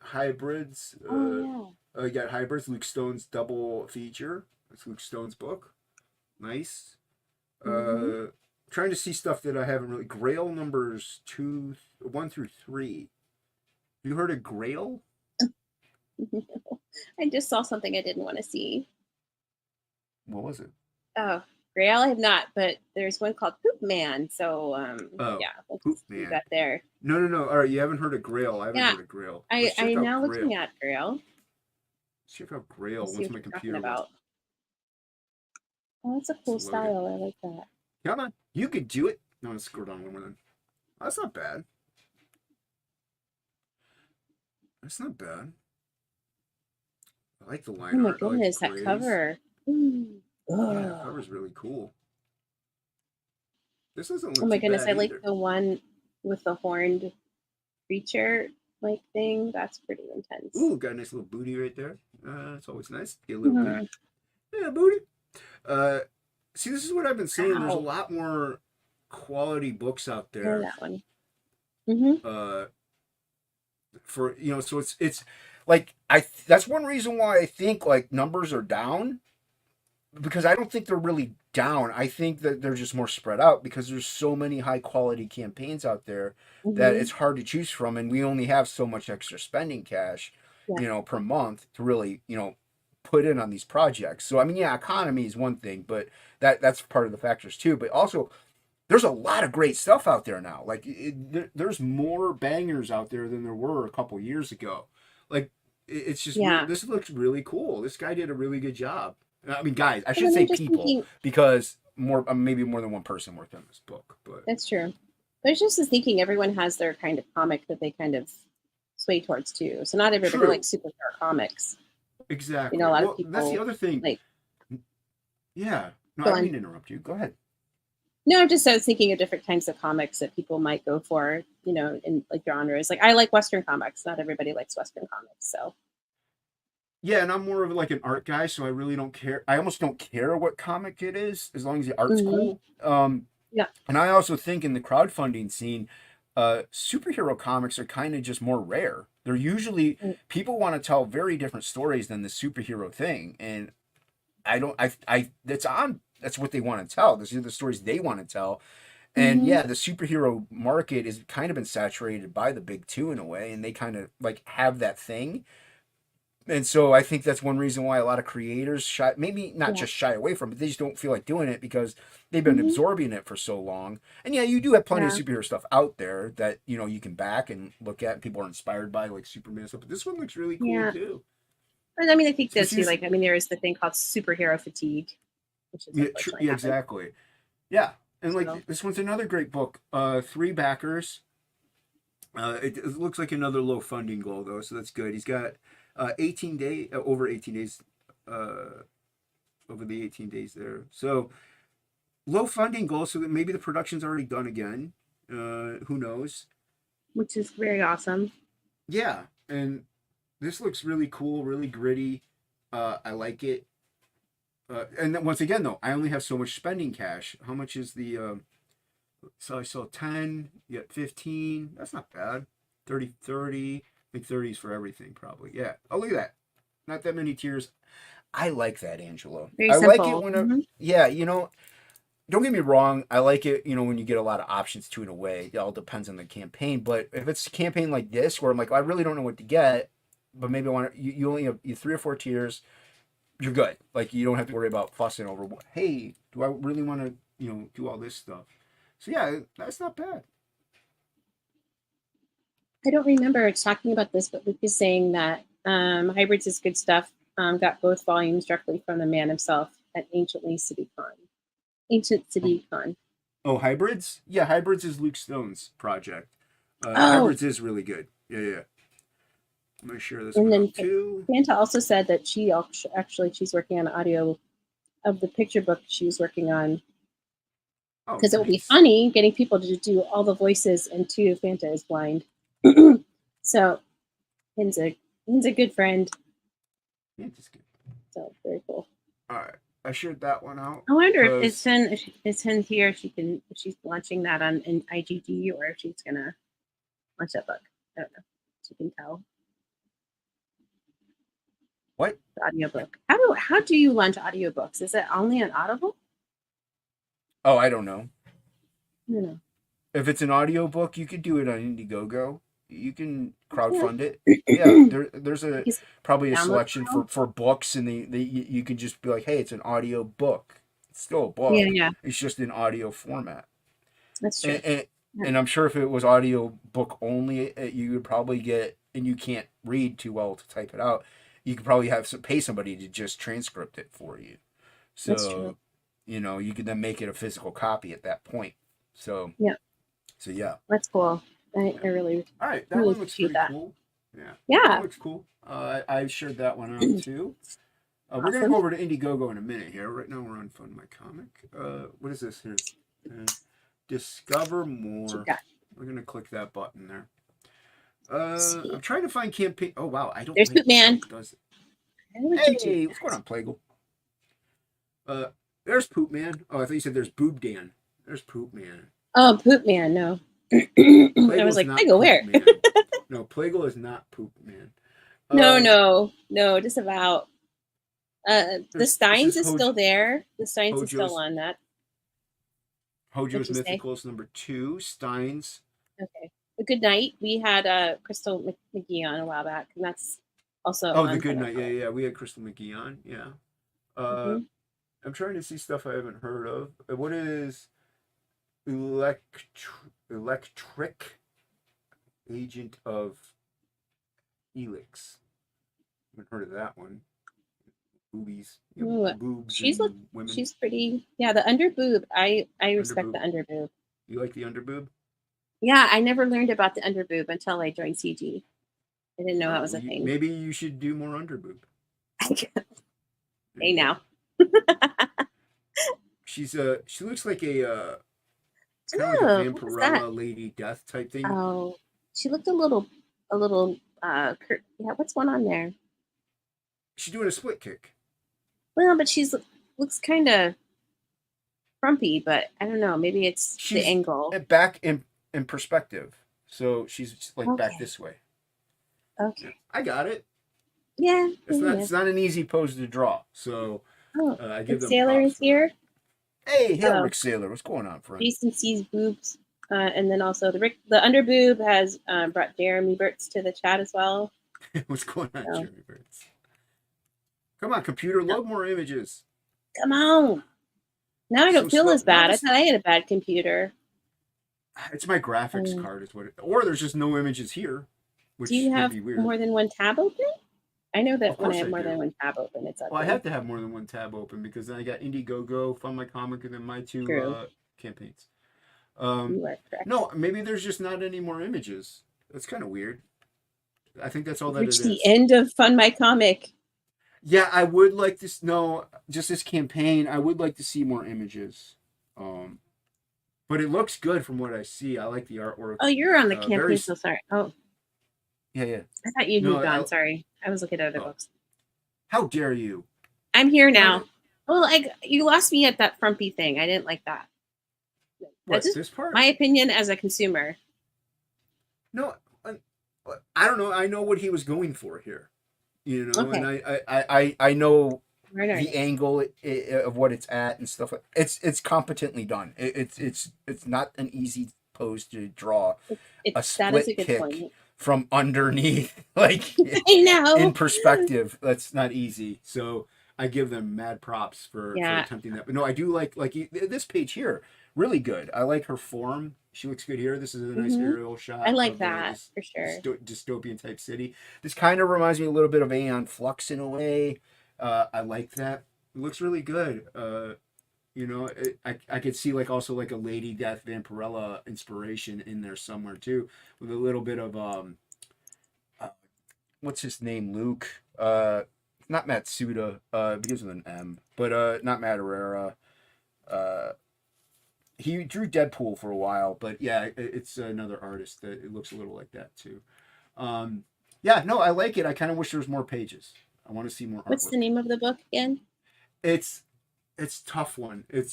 Hybrids. You got Hybrids, Luke Stone's double feature. That's Luke Stone's book. Nice. Trying to see stuff that I haven't really. Grail numbers 1 through 3. Have you heard of Grail? No. I just saw something I didn't want to see. What was it? Oh, Grail I have not, but there's one called Poop Man. So Oh, yeah, we'll Poop just do Man. that there. No. All right, you haven't heard of Grail. I haven't Yeah, heard of Grail. Let's check I'm out now Grail. looking at Grail. Let's check out Grail Let's see once what my you're talking computer wants. about. Oh, it's a It's cool loaded. style. I like that. Come on, you could do it. No, let's scroll down one more then. That's not bad. That's not bad. I like the line Oh my art. I like goodness, the that grays. cover. Yeah, that cover's really cool. This doesn't look Oh my too goodness, bad I either. like the one with the horned creature like thing. That's pretty intense. Ooh, got a nice little booty right there. It's always nice. Get a little booty. Yeah, booty. See, this is what I've been saying. Wow. There's a lot more quality books out there. That one. For so it's like that's one reason why I think like numbers are down, because I don't think they're really down. I think that they're just more spread out because there's so many high quality campaigns out there that it's hard to choose from, and we only have so much extra spending cash, per month to really, put in on these projects. So I mean, yeah, economy is one thing, but that's part of the factors too. But also, there's a lot of great stuff out there now. Like there's more bangers out there than there were a couple years ago. Like it's just this looks really cool. This guy did a really good job. I mean, guys, I should say people because maybe more than one person worked on this book. But that's true. But it's just thinking everyone has their kind of comic that they kind of sway towards too. So not everybody likes superhero comics. Exactly. A lot of people. That's the other thing. Like, yeah. No, I didn't mean to interrupt you. Go ahead. No, I was thinking of different kinds of comics that people might go for, in like genres. Like I like Western comics. Not everybody likes Western comics, so. Yeah, and I'm more of like an art guy, so I really don't care. I almost don't care what comic it is, as long as the art's cool. Yeah. And I also think in the crowdfunding scene, superhero comics are kind of just more rare. They're usually people want to tell very different stories than the superhero thing, and that's what they want to tell. These are the stories they want to tell. And yeah, the superhero market is kind of been saturated by the big two in a way, and they kind of like have that thing. And so I think that's one reason why a lot of creators maybe not just shy away from it, they just don't feel like doing it because they've been absorbing it for so long. And yeah, you do have plenty of superhero stuff out there that, you can back and look at, and people are inspired by, like Superman stuff. But this one looks really cool too. And I mean, I think there is the thing called superhero fatigue, which is exactly. Yeah. And like this one's another great book. 3 backers. It looks like another low funding goal though, so that's good. He's got 18 days over 18 days over the 18 days there. So low funding goal, so that maybe the production's already done again. Who knows? Which is very awesome. Yeah, and this looks really cool, really gritty. I like it. And then once again, though, I only have so much spending cash. How much is the? So I saw 10, you got 15. That's not bad. 30. I think 30 is for everything, probably. Yeah. Oh, look at that. Not that many tiers. I like that, Angelo. Very I simple. like it when yeah, don't get me wrong. I like it, when you get a lot of options to it away. It all depends on the campaign. But if it's a campaign like this, where I'm like, I really don't know what to get, but maybe I want you only have 3 or 4 tiers, you're good. Like, you don't have to worry about fussing over, hey, do I really want to, do all this stuff? So yeah, that's not bad. I don't remember talking about this, but Luke is saying that Hybrids is good stuff. Got both volumes directly from the man himself at Ancient City Con. Oh, Hybrids? Yeah, Hybrids is Luke Stone's project. Hybrids is really good. Yeah. I'm going to share this one too. Fanta also said that she's working on audio of the picture book she was working on. Because it will be funny getting people to do all the voices, and Fanta is blind. So, Hin's a good friend. Fanta's good. So, very cool. All right. I shared that one out. I wonder if it's Hin here. If she's launching that on in IGD, or if she's going to launch that book. I don't know. She can tell. What? The audiobook. How do you launch audiobooks? Is it only on Audible? Oh, I don't know. I don't know. If it's an audiobook, you could do it on Indiegogo. You can crowdfund it. Yeah, there's probably a selection for books, and you can just be like, hey, it's an audio book. It's still a Yeah, book. yeah, It's just in audio format. that's true. And I'm sure if it was audio book only, you would probably get, and you can't read too well to type it out. You could probably have pay somebody to just transcript it for you. That's true. So, you could then make it a physical copy at that point. So, Yeah, yeah. that's cool. I, Yeah. I really, All right, that really one looks appreciate pretty that. cool. Yeah, that Yeah, looks cool. I shared that one out too. We're gonna awesome. go over to Indiegogo in a minute here. Right now we're on Fund My Comic. What is this here? Discover What you more. got? We're gonna click that button there. Let's see. I'm trying to find campaign. Oh wow, I don't There's like Poop Man. how it does it. I like you too. Hey, what's going on, Plagle? There's Poop Man. Oh, I thought you said there's Boob Dan. There's Poop Man. Oh, Poop Man. No. I was Plagle like, not I go Poop where? Man. No, Plagle is not Poop Man. No, just about. The This Steins is is still there. The Steins is still Hojo's on that. Hojo's What'd you say? Mythicals #2. Steins. Okay. The Good Night. We had Crystal McGee on a while back, and that's also Oh, the on Good Fun Night. Yeah. We had Crystal McGee on. Yeah. Mm-hmm. I'm trying to see stuff I haven't heard of. What is electric agent of Elix? I haven't heard of that one. Boobies. Ooh, Boobs. she's And women. she's pretty. Yeah, the underboob. I respect Underboob. the underboob. You like the underboob? Yeah, I never learned about the underboob until I joined CG. I didn't know that was a thing. Maybe you should do more underboob. Hey now. She looks like a kind of like a Vampirella Lady Death type thing. Oh, she looked a little yeah, what's one on there? She's doing a split kick. Well, but looks kind of frumpy, but I don't know, maybe it's the angle. Back in perspective. So she's like back this way. Okay. Yeah, I got it. Yeah. It's not an easy pose to draw. So I give them Sailor is here. Hey, Rick Sailor. What's going on, friend? Jason sees boobs. And then also the underboob has brought Jeremy Burtz to the chat as well. What's going on, Jeremy Burtz? Come on, computer, load more images. Come on. Now I don't feel as bad. I thought I had a bad computer. It's my graphics card, is what or there's just no images here. Which do you have would be weird. more than one tab open? I know that when I have more than one tab open, it's up. Well, I have to have more than one tab open because then I got Indiegogo, Fund My Comic, and then my two campaigns. You are correct. No, maybe there's just not any more images. That's kind of weird. I think that's all that Reached the end of Fund My Comic. Yeah, I would like to. No, just this campaign. I would like to see more images. But it looks good from what I see. I like the artwork. Oh, you're on the campaign. So sorry. Oh. Yeah. I thought you'd moved on. Sorry, I was looking at other books. How dare you? I'm here now. Well, you lost me at that frumpy thing. I didn't like that. What, this part? My opinion as a consumer. No, I don't know. I know what he was going for here, and I know the angle of what it's at and stuff. It's competently done. It's not an easy pose to draw. A split kick point. From underneath, like I know. In perspective, that's not easy. So I give them mad props for attempting that. But no, I do like this page here. Really good. I like her form. She looks good here. This is a nice aerial shot. I like that for sure. Dystopian type city. This kind of reminds me a little bit of Aeon Flux in a way. I like that. It looks really good. I could see also like a Lady Death Vampirella inspiration in there somewhere too, with a little bit of what's his name, Luke? Not Matsuda. Begins with an M, but not Madureira. He drew Deadpool for a while, but yeah, it's another artist that it looks a little like that too. Yeah, no, I like it. I kind of wish there was more pages. I want to see more. What's the name of the book again? It's tough one. I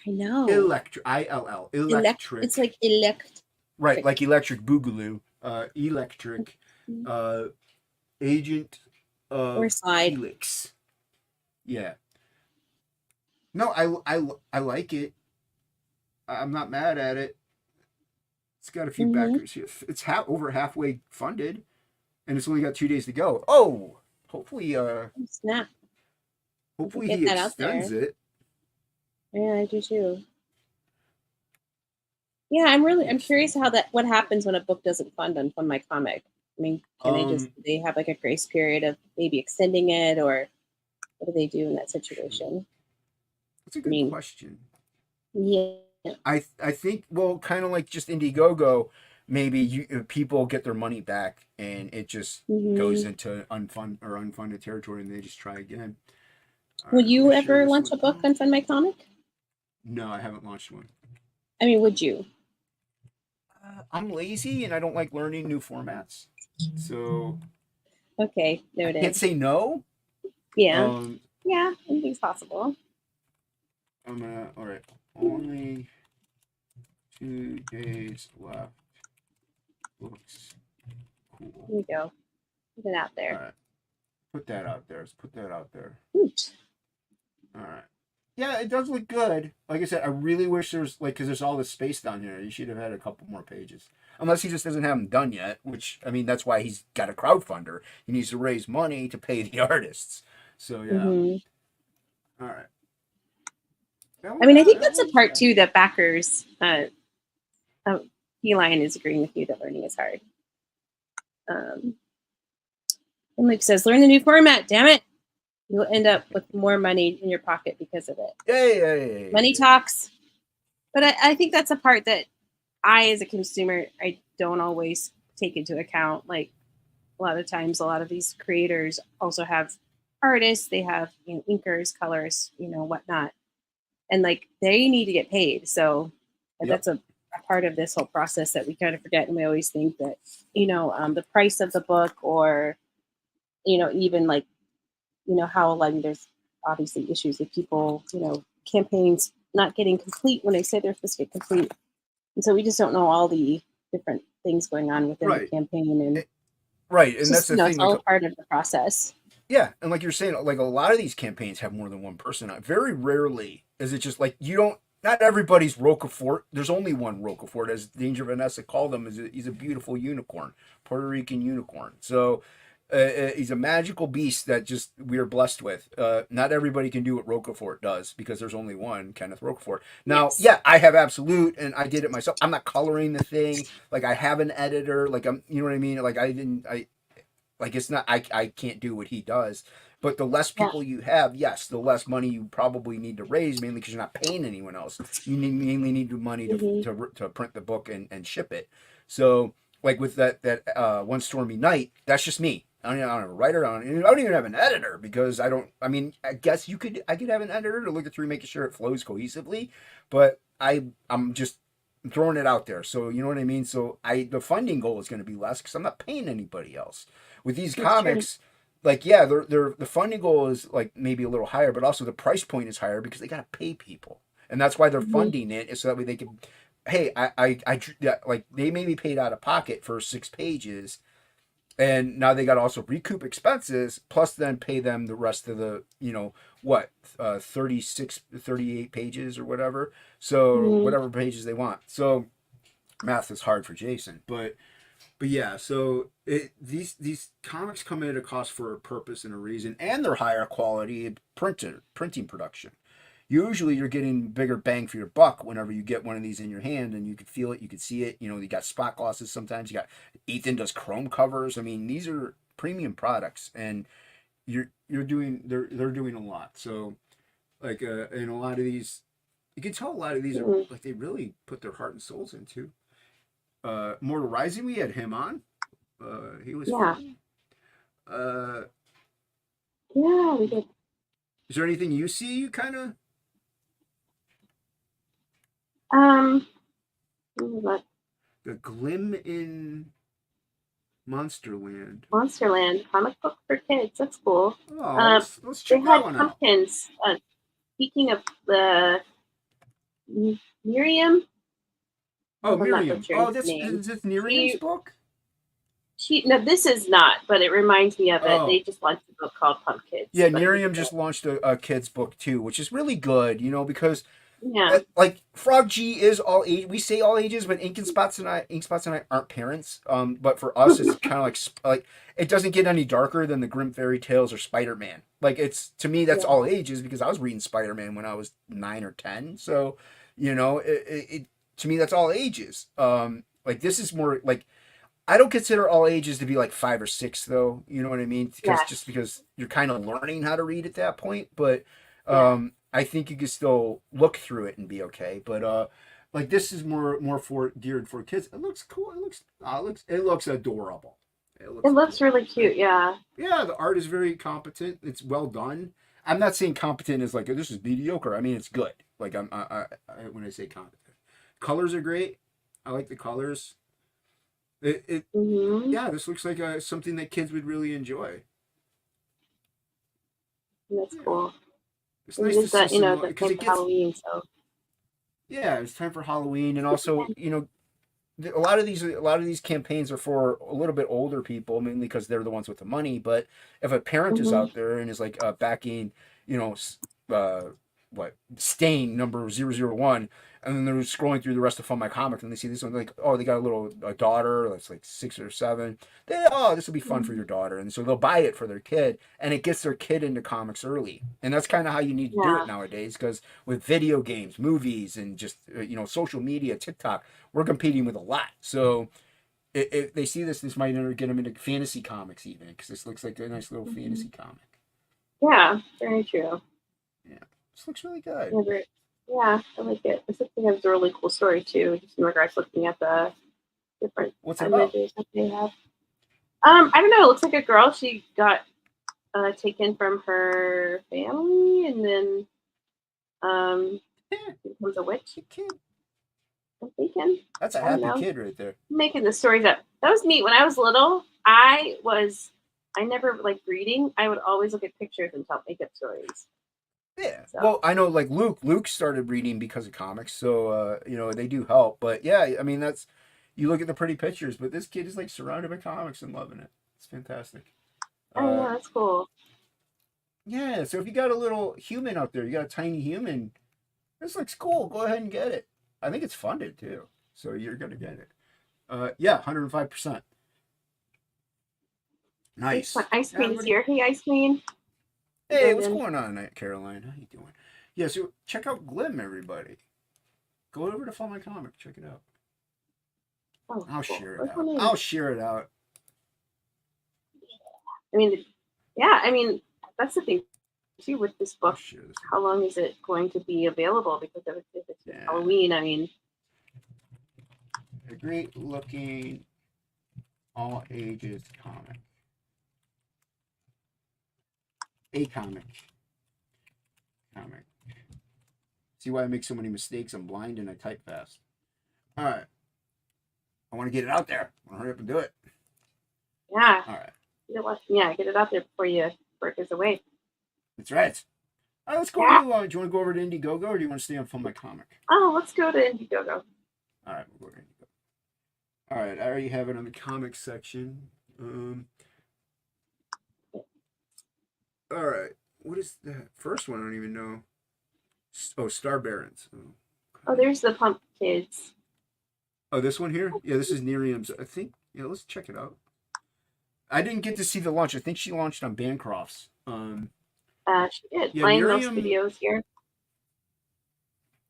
know. Electric. ILL. Electric. It's like elect. Right, like Electric Boogaloo. Electric. Agent of or slide. Helix. Yeah. No, I like it. I'm not mad at it. It's got a few backers here. It's over halfway funded, and it's only got 2 days to go. Oh, hopefully. Snap. Hopefully he extends it. Yeah, I do too. Yeah, I'm curious how what happens when a book doesn't fund my comic. I mean, can they just Um, do they have like a grace period of maybe extending it, or what do they do in that shoot, situation? that's a I good mean, question. yeah. I think, well, kind of like just Indiegogo, maybe people get their money back and it just goes Hmm. into unfunded territory and they just try again. All Would right, let me you share ever this launch a with book them. on Fund My Comic? No, I haven't launched one. I mean, would you? I'm lazy and I don't like learning new formats, so Okay, I can't noted. say no. Yeah, Um, yeah, anything's possible. I'm gonna. All right, only 2 days left. Looks cool. Here you go. Put it out All there. right, put that out there. Let's put that out there. Hoot. All right. Yeah, it does look good. Like I said, I really wish there was like because there's all this space down here. You should have had a couple more pages, unless he just doesn't have them done yet. Which I mean, that's why he's got a crowdfunder. He needs to raise money to pay the artists. So yeah. Hmm. All right. I mean, I think That that's a was part too that backers. Lion is agreeing with you that learning is hard. Um, and Luke says, learn the new format. Damn it, you'll end up with more money in your pocket because of it. Money yeah. talks. But I think that's a part that I, as a consumer, I don't always take into account. Like a lot of times, a lot of these creators also have artists. They have inkers, colorists, whatnot, and like they need to get paid. So Yep. that's a part of this whole process that we kind of forget, and we always think that the price of the book, or even like how like there's obviously issues with people, campaigns not getting complete when they say they're supposed to get complete, and so we just don't know all the different things going on within the Right. campaign, and Right. it's And that's just the it's thing. Like, all a part of the process. yeah, and like you're saying, like a lot of these campaigns have more than one person on it. Very rarely is it just like you don't. Not everybody's Roquefort. There's only one Roquefort, as Danger Vanessa called him. He's a beautiful unicorn, Puerto Rican unicorn. So he's a magical beast that just we are blessed with. Not everybody can do what Roquefort does because there's only one Kenneth Roquefort. Now, Yes. yeah, I have Absolute and I did it myself. I'm not coloring the thing. Like I have an editor. Like you know what I mean. Like I didn't. I like it's not I can't do what he does. But the less Yeah. people you have, yes, the less money you probably need to raise, mainly because you're not paying anyone else. You mainly need the money Hmm. to print the book and ship it. So like with that One Stormy Night, that's just me. I don't have a writer on it. I don't even have an editor because I don't. I mean, I guess I could have an editor to look it through, making sure it flows cohesively. But I'm just throwing it out there. So you know what I mean. So the funding goal is going to be less because I'm not paying anybody else. With these That's true. comics, like yeah, they're the funding goal is like maybe a little higher, but also the price point is higher because they got to pay people, and that's why they're Hmm. funding it is so that way they can. Hey, like they may be paid out of pocket for 6 pages, and now they got to also recoup expenses plus then pay them the rest of the what 36 38 pages or whatever, so Hmm. whatever pages they want. So math is hard for Jason, but yeah, so these comics come in at a cost for a purpose and a reason, and they're higher quality printing production. Usually, you're getting bigger bang for your buck whenever you get one of these in your hand, and you can feel it, you can see it. You got spot glosses sometimes. You got Ethan does chrome covers. I mean, these are premium products, and you're doing they're doing a lot. So like and a lot of these, you can tell a lot of these are Hmm. like they really put their heart and souls into. Mortal Rising, we had him on. He was Yeah. fun. Uh, Yeah, we did. is there anything you see you kind of Um, what the glim in Monsterland? Monsterland comic book for kids. That's cool. Oh, Um, let's they check that had one out. pumpkins. Speaking of the Miriam, I Oh, hope I'm not Miriam. butchering Oh, his that's name. is this Miriam's She book? she no, this is not, but it reminds me of it. They Oh, just launched a book called Pumpkins, yeah. but he Miriam did that. just launched a kid's book too, which is really good. Because Yeah. Like Frog G is all age. We say all ages, but Ink Spots and I aren't parents. But for us, it's kind of like it doesn't get any darker than the Grim Fairy Tales or Spider Man. Like it's to me that's all Yeah. ages because I was reading Spider Man when I was 9 or 10. So you know, to me that's all ages. Like this is more like I don't consider all ages to be like 5 or 6 though. You know what I mean? Because just Yes. because you're kind of learning how to read at that point, but Yeah. I think you can still look through it and be okay. But like this is more for geared for kids. It looks cool. It looks adorable. It It looks looks adorable. really cute. Yeah. Yeah, the art is very competent. It's well done. I'm not saying competent is like this is mediocre. I mean it's good. Like when I say competent, colors are great. I like the colors. It Hmm. yeah, this looks like something that kids would really enjoy. That's Yeah, cool. it's And it nice to is see that some the because time it for gets Halloween. So yeah, it's time for Halloween, and also a lot of these campaigns are for a little bit older people, mainly because they're the ones with the money. But if a parent is hmm out there and is like backing, you know, uh, what Stain number 001, and then they're scrolling through the rest of Fun My Comics and they see this one like, oh, they got a daughter that's like 6 or 7. This will be fun for your daughter, and so they'll buy it for their kid, and it gets their kid into comics early, and that's kind of how you need to do it yeah. nowadays because with video games, movies, and just social media, TikTok, we're competing with a lot. So if they see this might get them into fantasy comics even because this looks like a nice little Hmm. fantasy comic. Yeah. Very true. Yeah, this looks really good. Yeah, yeah, I like it. This looks like it has a really cool story too, just in regards to looking at the different What's it about? images that they have. I don't know. It looks like a girl. She got taken from her family, and then um, Yeah, becomes a witch. a kid. I'm thinking. That's a I don't happy know. kid right there. I'm making the stories up. That was neat. When I was little, I never liked reading. I would always look at pictures and make up stories. Yeah. So Well, I know like Luke started reading because of comics, so they do help. But yeah, I mean that's you look at the pretty pictures, but this kid is like surrounded by comics and loving it. It's fantastic. oh Uh yeah, that's cool. yeah, so if you got a little human out there, you got a tiny human, this looks cool. Go ahead and get it. I think it's funded too. So you're gonna get it. Yeah, 105%. Nice. Ice Yeah, Queen is everybody. here. Hey, Ice Queen. Hey, Joined what's in. going on tonight, Caroline? How you doing? Yeah, so check out Glim, everybody. Go over to Follow My Comic. Check it out. Oh, I'll cool. share it Where's her out. name? I'll share it out. I mean, yeah, I mean, that's the thing too with this I'll book. share this How with long is it going to be available? Because if it's you. Yeah. Halloween, I mean, A great looking all ages comic. A comic. Comic. See why I make so many mistakes? I'm blind and I type fast. Alright. I want to get it out there. I want to hurry up and do it. yeah, Alright. yeah, get it out there before it goes away. That's right. Alright, let's go Yeah. to, do you want to go over to Indiegogo or do you want to stay on Film My Comic? Oh, let's go to Indiegogo. Alright, we'll go to Indiegogo. Alright, I already have it on the comic section. Alright. What is that first one? I don't even know. Oh, Star Barons. Oh, Oh, there's the Pump Kids. oh, this one here? Yeah, this is Nerium's. I think. Yeah, let's check it out. I didn't get to see the launch. I think she launched on Bancroft's. She did. Yeah, Lion Mill Nerium. Studios here.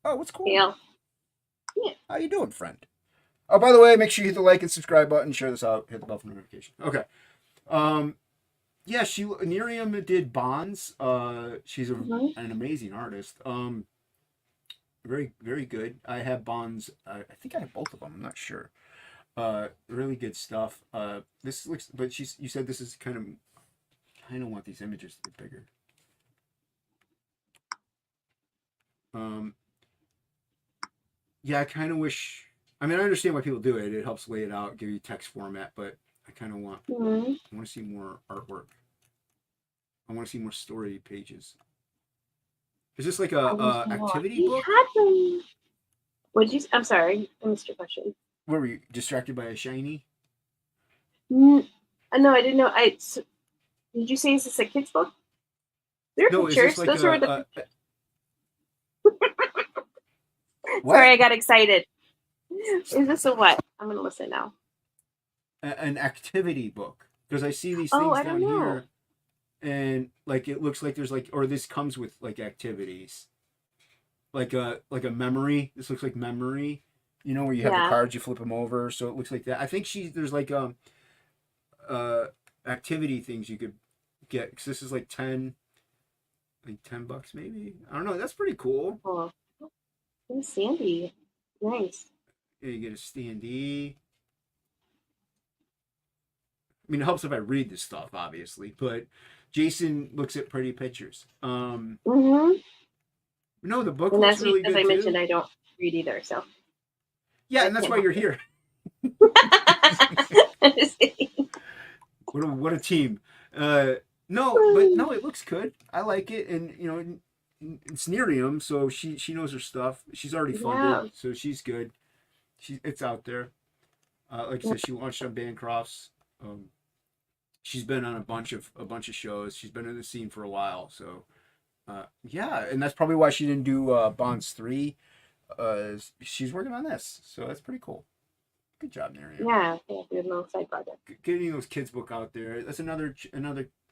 Oh, what's cool? Gail. Yeah. How you doing, friend? Oh, by the way, make sure you hit the like and subscribe button. Share this out. Hit the bell for notification. Okay. Yeah, Nerium did Bonds. She's an amazing artist. Very very good. I have Bonds. I think I have both of them. I'm not sure. Really good stuff. This looks, but you said this is kind of. I don't want these images to get bigger. Yeah, I kind of wish. I mean, I understand why people do it. It helps lay it out, give you text format, but I kind of want. Mm-hmm. I want to see more artwork. I want to see more story pages. Is this like a activity book? I'm sorry, I missed your question. Were you distracted by a shiny? No, I didn't know. Did you say is this a kid's book? There are No, pictures. is this like Those are the. What? Sorry, I got excited. Is this a what? I'm gonna listen now. An activity book, because I see these Oh, things I don't down know. here, and like it looks like there's like, or this comes with like activities, like a memory. This looks like memory, where you have the Yeah. cards, you flip them over, so it looks like that. I think there's like uh activity things you could get, because this is like 10 bucks maybe. I don't know. That's pretty cool. Oh, it's Sandy. Nice. Yeah, you get a standee. I mean, it helps if I read this stuff, obviously, but Jason looks at pretty pictures. Mm-hmm. No, the book And looks as really as good I mentioned, too. I don't read either, so Yeah, I and that's can't why help you're you. here. Just kidding. What a team. No, but no, it looks good. I like it, and it's Nerium, so she knows her stuff. She's already Yeah. funded, so she's good. It's out there. Like I said, she launched on Bancrofts. Um, she's been on a bunch of shows. She's been in the scene for a while, so yeah, and that's probably why she didn't do Bonds 3. She's working on this, so that's pretty cool. Good job, Miriam. Yeah. Good little side project. Getting those kids book out there. That's another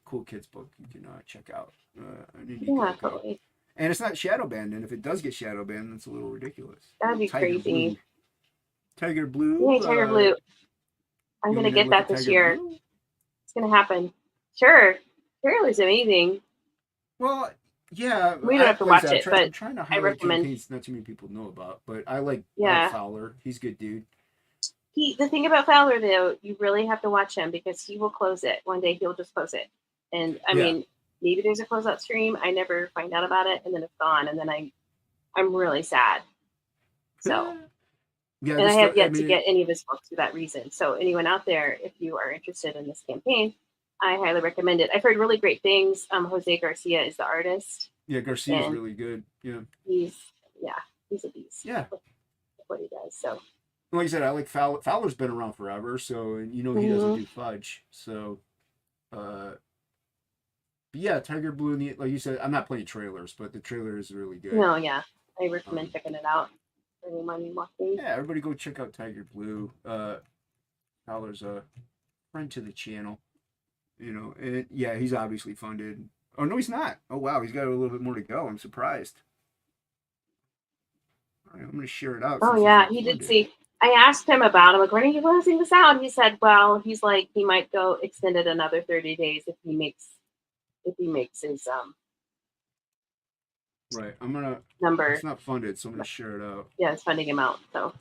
cool kids book you can check out. An Yeah, Indiegogo. totally. And it's not shadow banned, and if it does get shadow banned, that's a little ridiculous. That'd be Tiger crazy. Blue. Tiger Blue. Yay, Tiger Blue. I'm You gonna want me to get look that at this Tiger year. Blue? It's gonna happen. Sure. Trailer's amazing. Well, yeah. We don't have to like I watch said, it, but I'm trying to I highlight recommend. campaigns not too many people know about, but I like Yeah. Fowler. He's a good dude. The thing about Fowler though, you really have to watch him because he will close it. One day he'll just close it. And I Yeah. mean, maybe there's a closeout stream. I never find out about it and then it's gone and then I'm really sad. So Yeah, and I this have stuff. yet to get any of his books for that reason. So anyone out there, if you are interested in this campaign, I highly recommend it. I've heard really great things. Jose Garcia is the artist. Yeah, Garcia's and really good. Yeah. He's a beast. Yeah. What he does. So Like I said, I like Fowler. Fowler's been around forever, so and he doesn't do fudge. So, but yeah, Tiger Blue. Like you said, I'm not playing trailers, but the trailer is really good. no, yeah, I recommend checking it out for anyone watching. Yeah, everybody go check out Tiger Blue. Fowler's a friend to the channel, and yeah, he's obviously funded. Oh no, he's not. Oh wow, he's got a little bit more to go. I'm surprised. All right, I'm gonna share it out. Oh yeah, he did see. I asked him about him. Like, when are you closing this out? He said, "Well, he's like he might go extend it another 30 days if he makes his Right, I'm gonna number. It's not funded, so I'm gonna share it out. Yeah, it's funding amount. So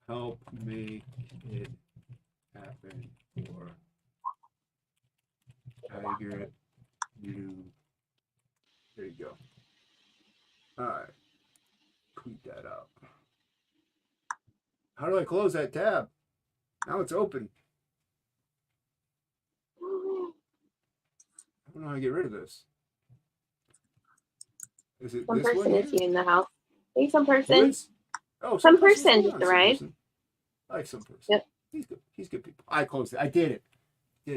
Help make it happen for Tiger Blue. There you go. All right, tweet that out. How do I close that tab? Now it's open. I don't know how to get rid of this. Is it some this person one is in the house. Hey, some person. Liz? Oh, some person just arrived. I like some person. Yep. He's good. He's good people. I closed it. I did it. I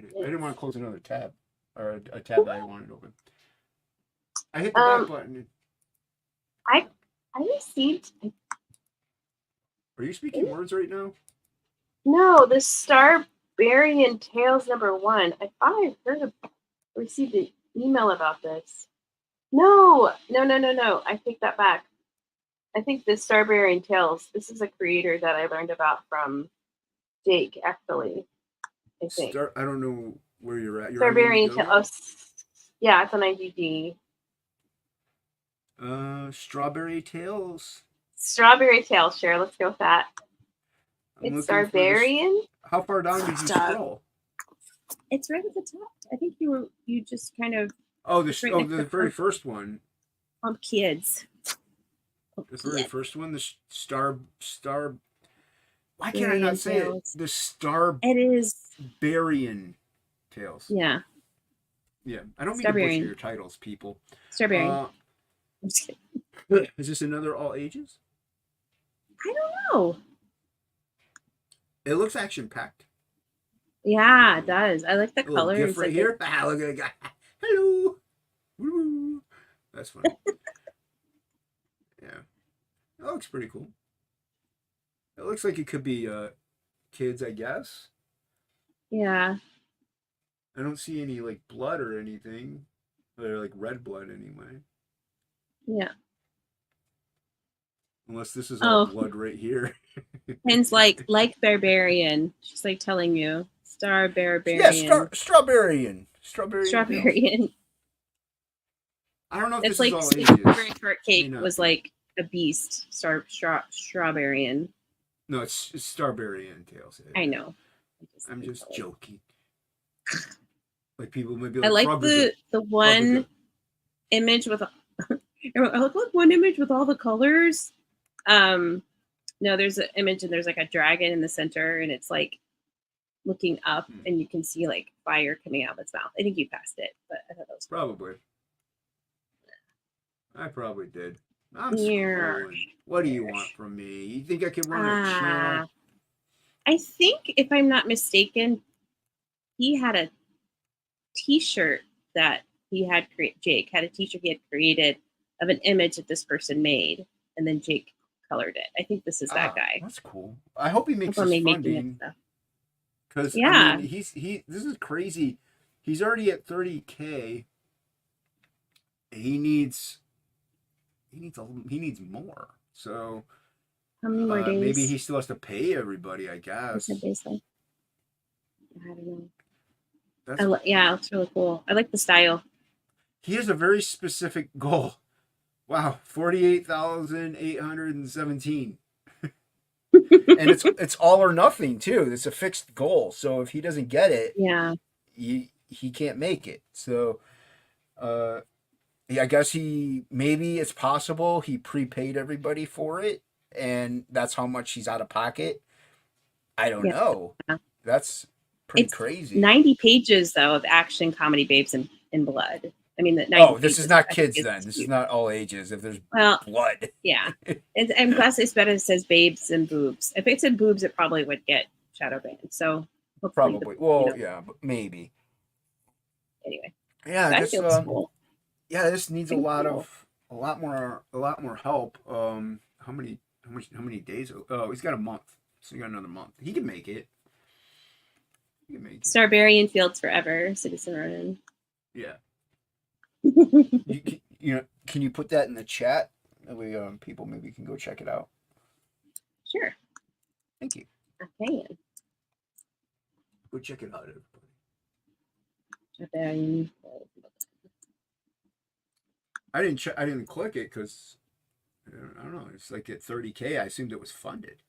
didn't want to close another tab or a tab that I wanted open. I hit the back button. I received. Are you speaking words right now? No, the Starbarian Tales #1. I thought I received an email about this. No. I take that back. I think the Starbarian Tales. This is a creator that I learned about from Jake, actually. I think. I don't know where you're at. Starbarian Tales. Yeah, it's on IGD. Strawberry Tales. Strawberry Tales, sure. Let's go with that. It's Starbarian. How far down did you scroll? It's right at the top. I think you just kind of. Oh, the very first one. Kids. The very first one, the star. Why can't I not say it? The Star. It is Barian Tales. Yeah. Yeah, I don't mean to butcher your titles, people. Starbarian. I'm just kidding. Is this another all ages? I don't know. It looks action packed. Yeah, it does. I like the A little gif colors. right Like it, here. Ah, look at the guy. Hello. Woo. That's funny. Yeah, that looks pretty cool. It looks like it could be kids, I guess. yeah, I don't see any like blood or anything. Or like red blood anyway. yeah. Unless this is all Oh, blood right here. Penn's like barbarian. She's like telling you, star Yeah, barbarian, strawberry and milk. strawberry. I don't know if It's this is like all ages. strawberry May shortcake not was be. like a beast. Strawberry. No, it's strawberry and tails. I know. I'm just joking. Like people might be I like, like Frogber's the a one image with. I like one image with all the colors. No, there's an image and there's like a dragon in the center, and it's like looking up, and you can see like fire coming out of its mouth. I think you passed it, but I thought that was cool. Probably. I probably did. I'm Yeah. scrolling. What do you want from me? You think I could run a channel? I think if I'm not mistaken, he had a T-shirt that he had Jake had a T-shirt he had created of an image that this person made, and then Jake colored it. I think this is that guy. That's cool. I hope he makes Hope I'm this making funding. stuff. Because Yeah. I mean, this is crazy. He's already at 30K. He needs more. So How many more days? maybe he still has to pay everybody, I guess. I don't know. That's yeah, it's really cool. I like the style. He has a very specific goal. Wow, 48,817. And it's all or nothing too. It's a fixed goal. So if he doesn't get it, yeah, he can't make it. So I guess maybe it's possible he prepaid everybody for it, and that's how much he's out of pocket. I don't know. That's pretty crazy. 90 pages though of action comedy babes in blood. I mean, this is not kids then. This is not all ages. If there's blood, yeah. I'm glad it's better. It says babes and boobs. If it said boobs, it probably would get shadow banned. So probably. Yeah, but maybe. Anyway, yeah, this cool. Yeah, this needs a lot more help. How many days? Oh, he's got a month. So he got another month. He can make it. Starbarian Fields Forever, Citizen Ronan. Yeah. Can you put that in the chat? That way, people maybe can go check it out. Sure. Thank you. Okay. Go check it out, everybody. Starbarian. I didn't click it because I don't know. It's like at 30K. I assumed it was funded.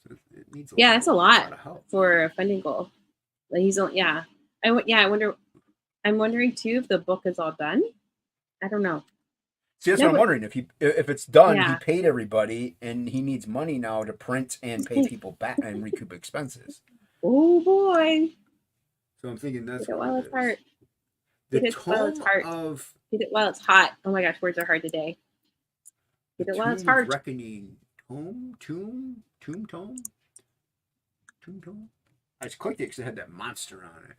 So it needs that's a lot for a funding goal. Like he's on. Yeah. I wonder. I'm wondering too if the book is all done. I don't know. See, that's what I'm wondering. If it's done, he paid everybody, and he needs money now to print and pay people back and recoup expenses. Oh boy! So I'm thinking that's Get it while it's hard. Get it while it's hot. Oh my gosh, words are hard today. Get it while it's hard. Reckoning. Tomb. I just clicked it because it had that monster on it.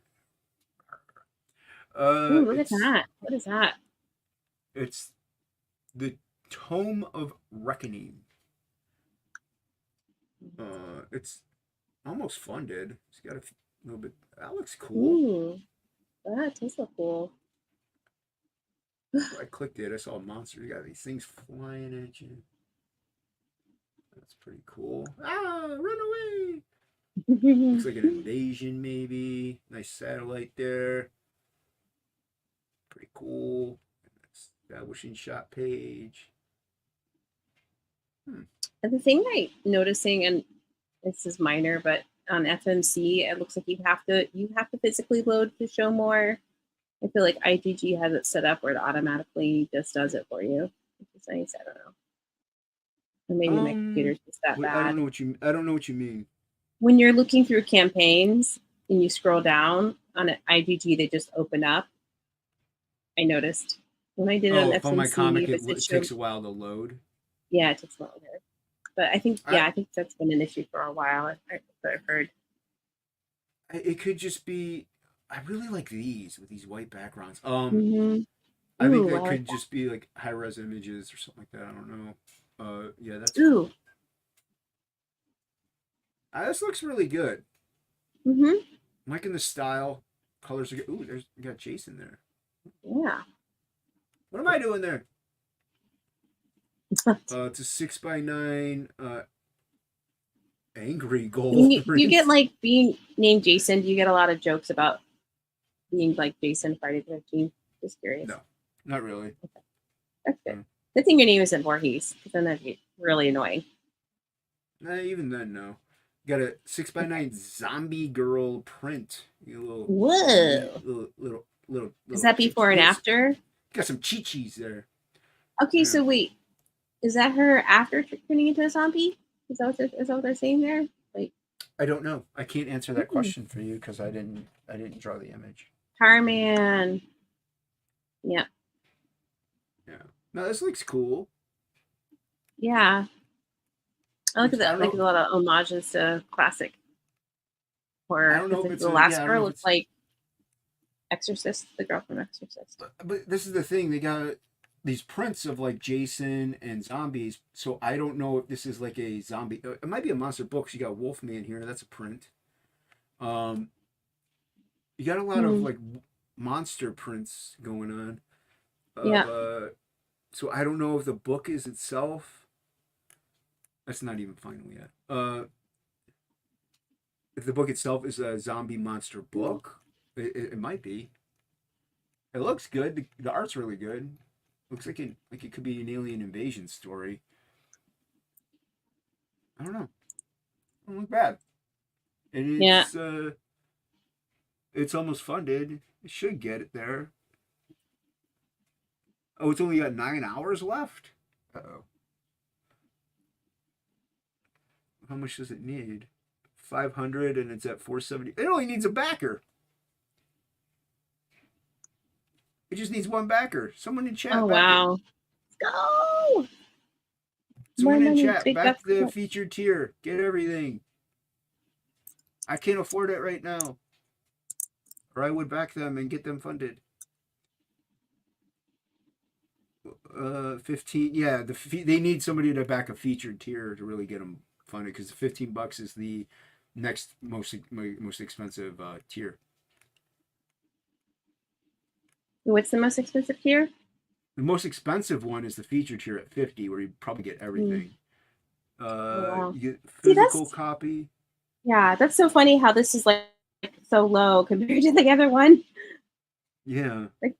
Look at that. What is that? It's the Tome of Reckoning. It's almost funded. It's got a little bit. That looks cool. Ooh, that does look cool. I clicked it. I saw a monster. You got these things flying at you. That's pretty cool. Run away! Looks like an invasion, maybe. Nice satellite there. Pretty cool. Establishing shot page. And the thing I'm noticing, and this is minor, but on FMC, it looks like you have to physically load to show more. I feel like IGG has it set up where it automatically just does it for you, which is nice. I don't know. Or maybe my computer's just that bad. I don't know what you mean. When you're looking through campaigns and you scroll down on an IGG, they just open up. I noticed when I did it on FMC. On my comic, it takes a while to load. Yeah, it takes longer. But I think I think that's been an issue for a while. I've heard. It could just be. I really like these with these white backgrounds. Mm-hmm. I think Ooh, I that like could just be like high res images or something like that. I don't know. Yeah, that's that. fine. Ooh. This looks really good. Mm-hmm. I'm liking the style. Colors are good. Ooh, there's you got Jason there. Yeah. What am I doing there? It's a 6x9 angry gold You get print. like being named Jason. Do you get a lot of jokes about being like Jason Friday the 13th? Just curious. No, not really. That's good. No. Good thing your name isn't Voorhees, because then that'd be really annoying. Even then, no. You got a 6x9 zombie girl print. You little Whoa. Is that before and after? Got some chi-chis there. Okay, Yeah. so wait. Is that her after turning into a zombie? Is that what they're saying there? Like, I don't know. I can't answer that question for you because I didn't draw the image. Tarman. Yeah. Yeah. No, this looks cool. Yeah. I look at I that. don't Like know. a lot of homages to classic horror. I don't know if Like it's the a last yeah. I don't girl know if looks it's. like Exorcist, the girl from Exorcist. But this is the thing. They got these prints of like Jason and zombies. So I don't know if this is like a zombie. It might be a monster book. So you got Wolfman here. That's a print. Um, you got a lot of like monster prints going on. Yeah. So I don't know if the book is itself. That's not even final yet. If the book itself is a zombie monster book, it might be. It looks good. The art's really good. Looks like it could be an alien invasion story. I don't know. It don't look bad. And Yeah. it's almost funded. It should get it there. Oh, it's only got 9 hours left. Uh-oh. How much does it need? 500 and it's at 470. It only needs a backer. It just needs one backer. Someone in chat. Oh Back it. wow. Let's go. Someone More in money, chat. big Back bucks. the featured tier. Get everything. I can't afford it right now. Or I would back them and get them funded. 15. Yeah, they need somebody to back a featured tier to really get them funded because $15 is the next most expensive tier. What's the most expensive tier? The most expensive one is the featured tier at 50, where you probably get everything. Wow. You get physical copy. Yeah, that's so funny how this is like so low compared to the other one. Yeah. Like,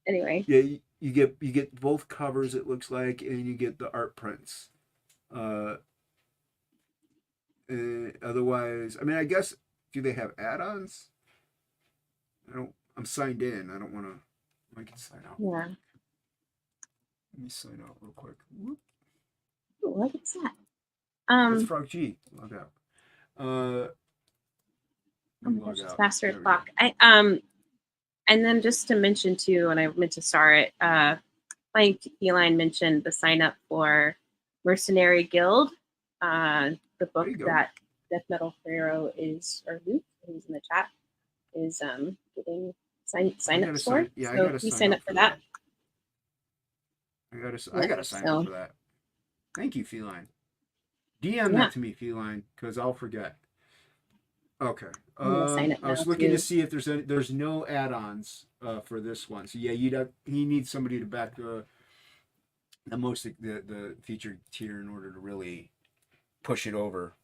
anyway. Yeah, you get both covers. It looks like, and you get the art prints. Otherwise, I mean, I guess do they have add-ons? I'm signed in. I don't want to. I can sign out. Yeah. Let me sign out real quick. Whoop. Ooh, what is that? That's Frog G. Log out. Oh my gosh, it's faster at clock. And then just to mention too, and I meant to start it. Like Feline mentioned, the sign up for Mercenary Guild, the book that Death Metal Hero is, or Luke, who's in the chat, is getting sign up for. Yeah, so please sign up for that. I gotta sign up for that. Thank you, Feline. DM that to me, Feline, because I'll forget. Okay. I was looking to see if there's no add-ons for this one. So yeah, he needs somebody to back the featured tier in order to really push it over.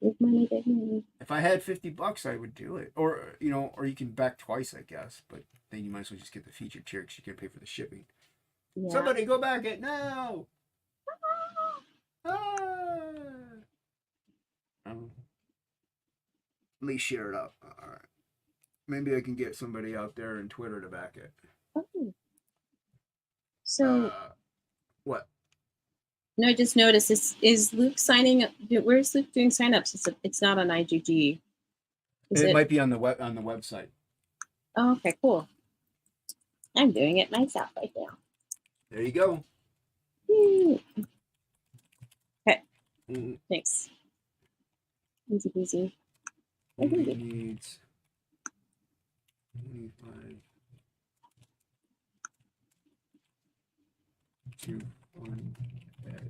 Big money, big money. If I had $50, I would do it. Or you can back twice, I guess. But then you might as well just get the featured tier because you can pay for the shipping. Yeah. Somebody go back it now. At least share it up. All right. Maybe I can get somebody out there in Twitter to back it. Oh. So what? No, I just noticed is Luke signing up? Where's Luke doing signups? It's not on IGG. It might be on the website. Oh, okay, cool. I'm doing it myself right now. There you go. Okay. Thanks. Easy peasy. Only needs 25 to fund at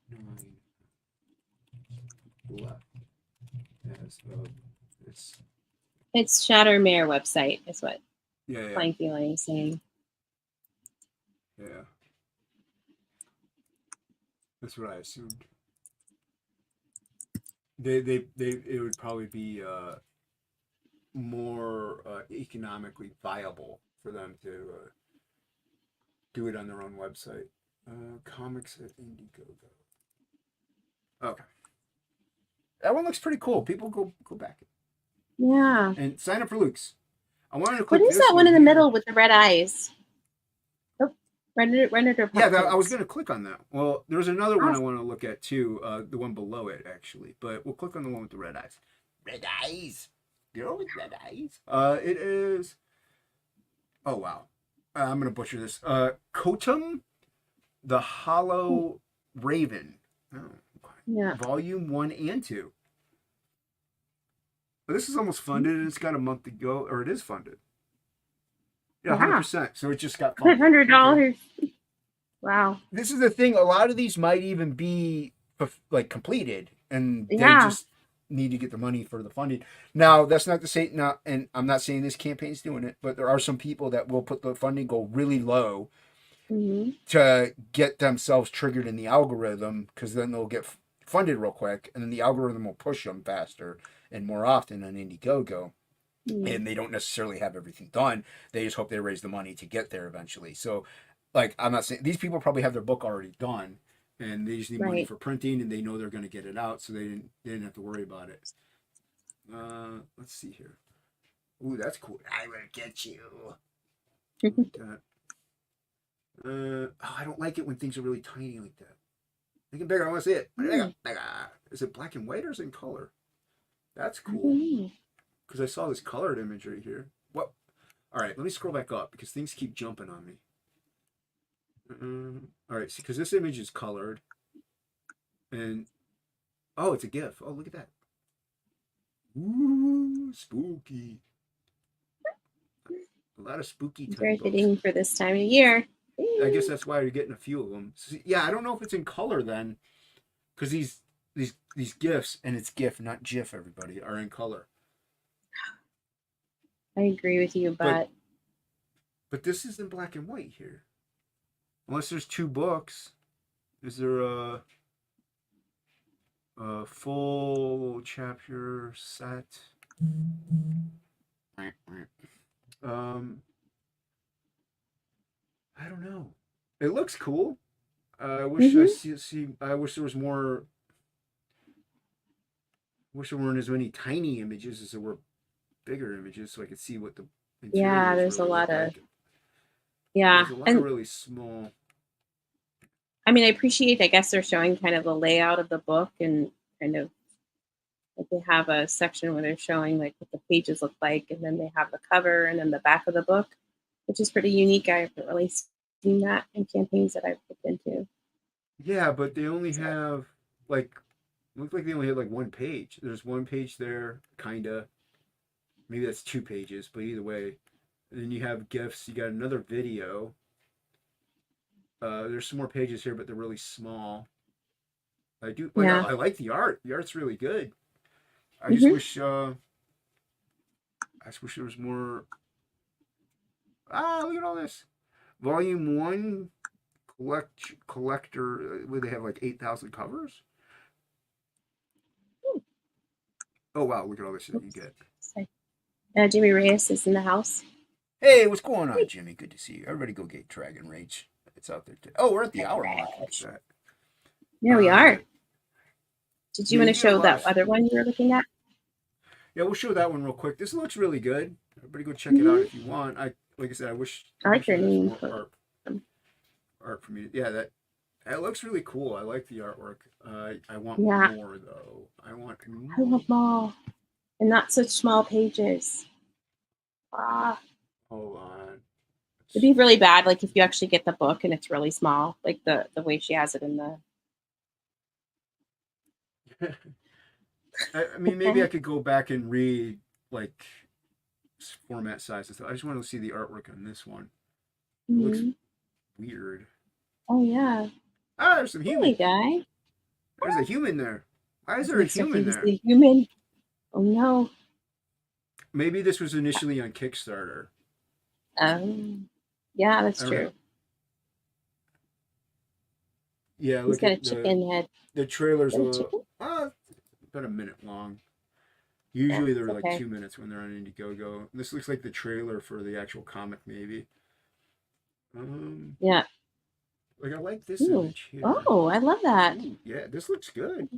9 left as of this. It's Shattermare website, is what Yeah. Flying Feline is saying. Yeah. That's what I assumed. It would probably be more economically viable for them to do it on their own website. Comics at Indiegogo. Okay. That one looks pretty cool. People go back. Yeah. And sign up for Luke's. I wanted to click What is this that one in the here. middle with the red eyes? Oh, Renator. Yeah, I was going to click on that. Well, there's another one I want to look at too. The one below it, actually. But we'll click on the one with the red eyes. Red eyes. Girl with red eyes. It is. Oh, wow. I'm going to butcher this. Kotum, the Hollow Raven. Oh, yeah. Volume 1 and 2. This is almost funded, and it's got a month to go, or it is funded. Yeah, 100%. So it just got funded. $100. Okay. Wow. This is the thing. A lot of these might even be like completed, and they just need to get the money for the funding. Now, that's not to say not, and I'm not saying this campaign's doing it, but there are some people that will put the funding goal really low to get themselves triggered in the algorithm, because then they'll get funded real quick, and then the algorithm will push them faster and more often on Indiegogo. And they don't necessarily have everything done. They just hope they raise the money to get there eventually. So, like, I'm not saying these people probably have their book already done, and they just need money for printing, and they know they're going to get it out, so they didn't have to worry about it. Let's see here. Ooh, that's cool. I will get you. I don't like it when things are really tiny like that. Make it bigger. I want to see it. Bigger. Is it black and white or is it in color? That's cool. Because I saw this colored image right here. What? All right, let me scroll back up because things keep jumping on me. All right, see, because this image is colored. And, oh, it's a GIF. Oh, look at that. Ooh, spooky. A lot of spooky type Very books. fitting for this time of year. I guess that's why you're getting a few of them. So, yeah, I don't know if it's in color then. Because these GIFs, and it's GIF, not GIF, everybody, are in color. I agree with you, but this is in black and white here. Unless there's two books, is there a full chapter set? I don't know. It looks cool. I wish I wish there was more. Wish there weren't as many tiny images as there were bigger images, so I could see what the interior there's really a lot of like. there's a lot of really small. I mean, I appreciate. I guess they're showing kind of the layout of the book and kind of like they have a section where they're showing like what the pages look like, and then they have the cover and then the back of the book, which is pretty unique. I haven't really seen that in campaigns that I've looked into. Yeah, but they only have like look like they only have like one page. There's one page there, kinda. Maybe that's 2 pages, but either way. And then you have GIFs. You got another video. There's some more pages here, but they're really small. I do. Like, I like the art. The art's really good. I just wish. I just wish there was more. Look at all this. Volume 1 collector. Where they have like 8,000 covers. Oh wow! Look at all this shit you get. Jimmy Reyes is in the house. Hey, what's going on, Jimmy? Good to see you. Everybody go get Dragon Rage. It's out there too. Oh, we're at the hour mark. What's that? Yeah, we are. Did you want to show that other one you were looking at? Yeah, we'll show that one real quick. This looks really good. Everybody go check it out if you want. Like I said, I wish I like your name. Art for me. Yeah, that looks really cool. I like the artwork. I want more though. I want more. And not such small pages. Hold on. It'd be really bad, like if you actually get the book and it's really small, like the way she has it in the. I mean, maybe I could go back and read like format size and stuff. I just want to see the artwork on this one. It looks Mhm. weird. Oh yeah. Ah, there's some Hey human. guy. There's a human there. Why is I there a wasn't expecting human to there? see a human. Oh no. Maybe this was initially on Kickstarter. Yeah, that's I don't know. true. Yeah, He's look got a at chicken head. the trailer's Is a that a little chicken? about a minute long. Yeah, Usually it's they're like okay. 2 minutes when they're on Indiegogo. This looks like the trailer for the actual comic, maybe. Um, Yeah. like I like this Ooh. image here. Oh, I love that. Ooh, yeah, this looks good.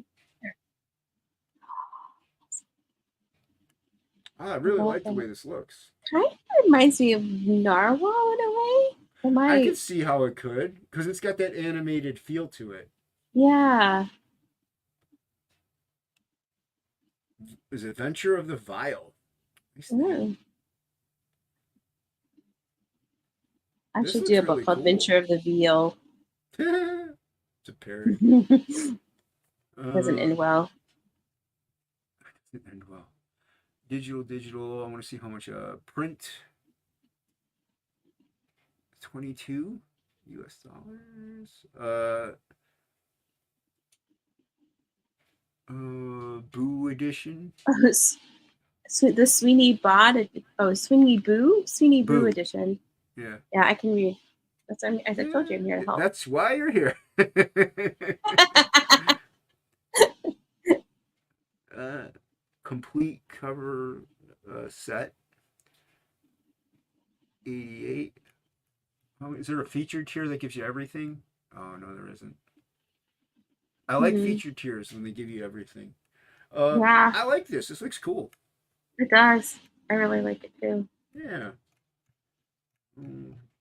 I I really love like the that. way this looks. Kind of reminds me of Narwhal in a way. Am I I? could see how it could, because it's got that animated feel to it. Yeah. Is Adventure of the Vile. Nice name. Mm. I This should do looks a book really called cool. Venture of the Veal. It's a parody. Doesn't Uh, end well. and well, digital. I want to see how much print. 22 US dollars. Boo edition. The Sweeney Sweeney Boo Boo. edition. Yeah. Yeah, I can read. That's what I told you I'm here Yeah, to help. that's why you're here. uh, complete cover set. 88. Oh, is there a featured tier that gives you everything? Oh no, there isn't. I like Hmm. featured tiers when they give you everything. Yeah, I like this. This looks cool. it does. I really like it too. Yeah.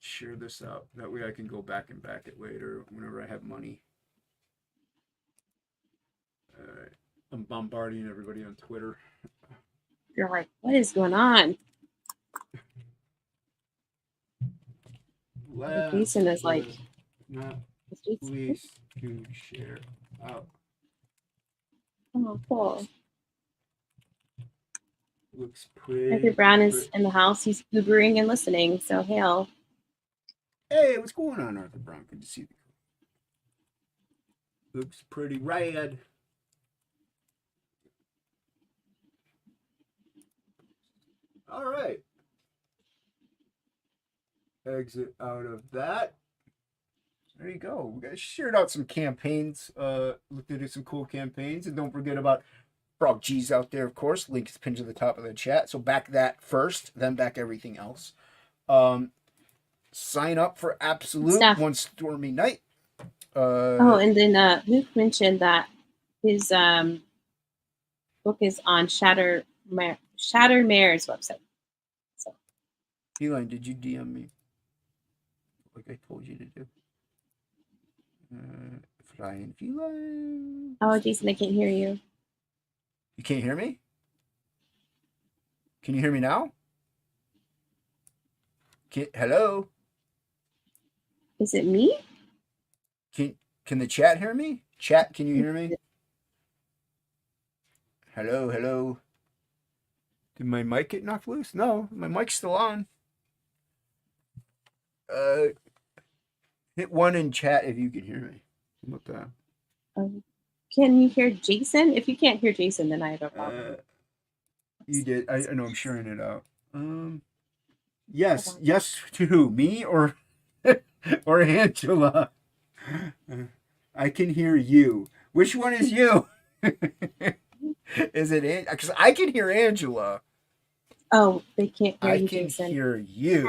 Share this out. That way I can go back and back it later whenever I have money. I'm bombarding everybody on Twitter. You're like, what is going on? Last Jason is like, but not is Jason? least to share out. Oh, cool. Looks Arthur pretty. Brown is in the house. He's Ubering and listening. So hail. Hey, what's going on, Arthur Brown? Good to see you. Looks pretty rad. All right. Exit out of that. There you go. We guys shared out some campaigns. Looked into some cool campaigns, and don't forget about Frog G's out there, of course. Link is pinned to the top of the chat. So back that first, then back everything else. Sign up for Absolute Stuff. one stormy night. And then Luke mentioned that his book is on Shattermare's website. So. Eli, did you DM me like I told you to do? Flying Eli. Oh, Jason, I can't hear you. You can't hear me? Can you hear me now? Hello? Is it me? Can the chat hear me? Chat, can you hear me? Hello. Did my mic get knocked loose? No, my mic's still on. Hit 1 in chat if you can hear me. How about that? Can you hear Jason? If you can't hear Jason, then I have a problem. You did. I know. I'm sharing it out. Yes to who? Me or or Angela? I can hear you. Which one is you? Is it because I can hear Angela? Oh, they can't hear you, Jason. I can hear you.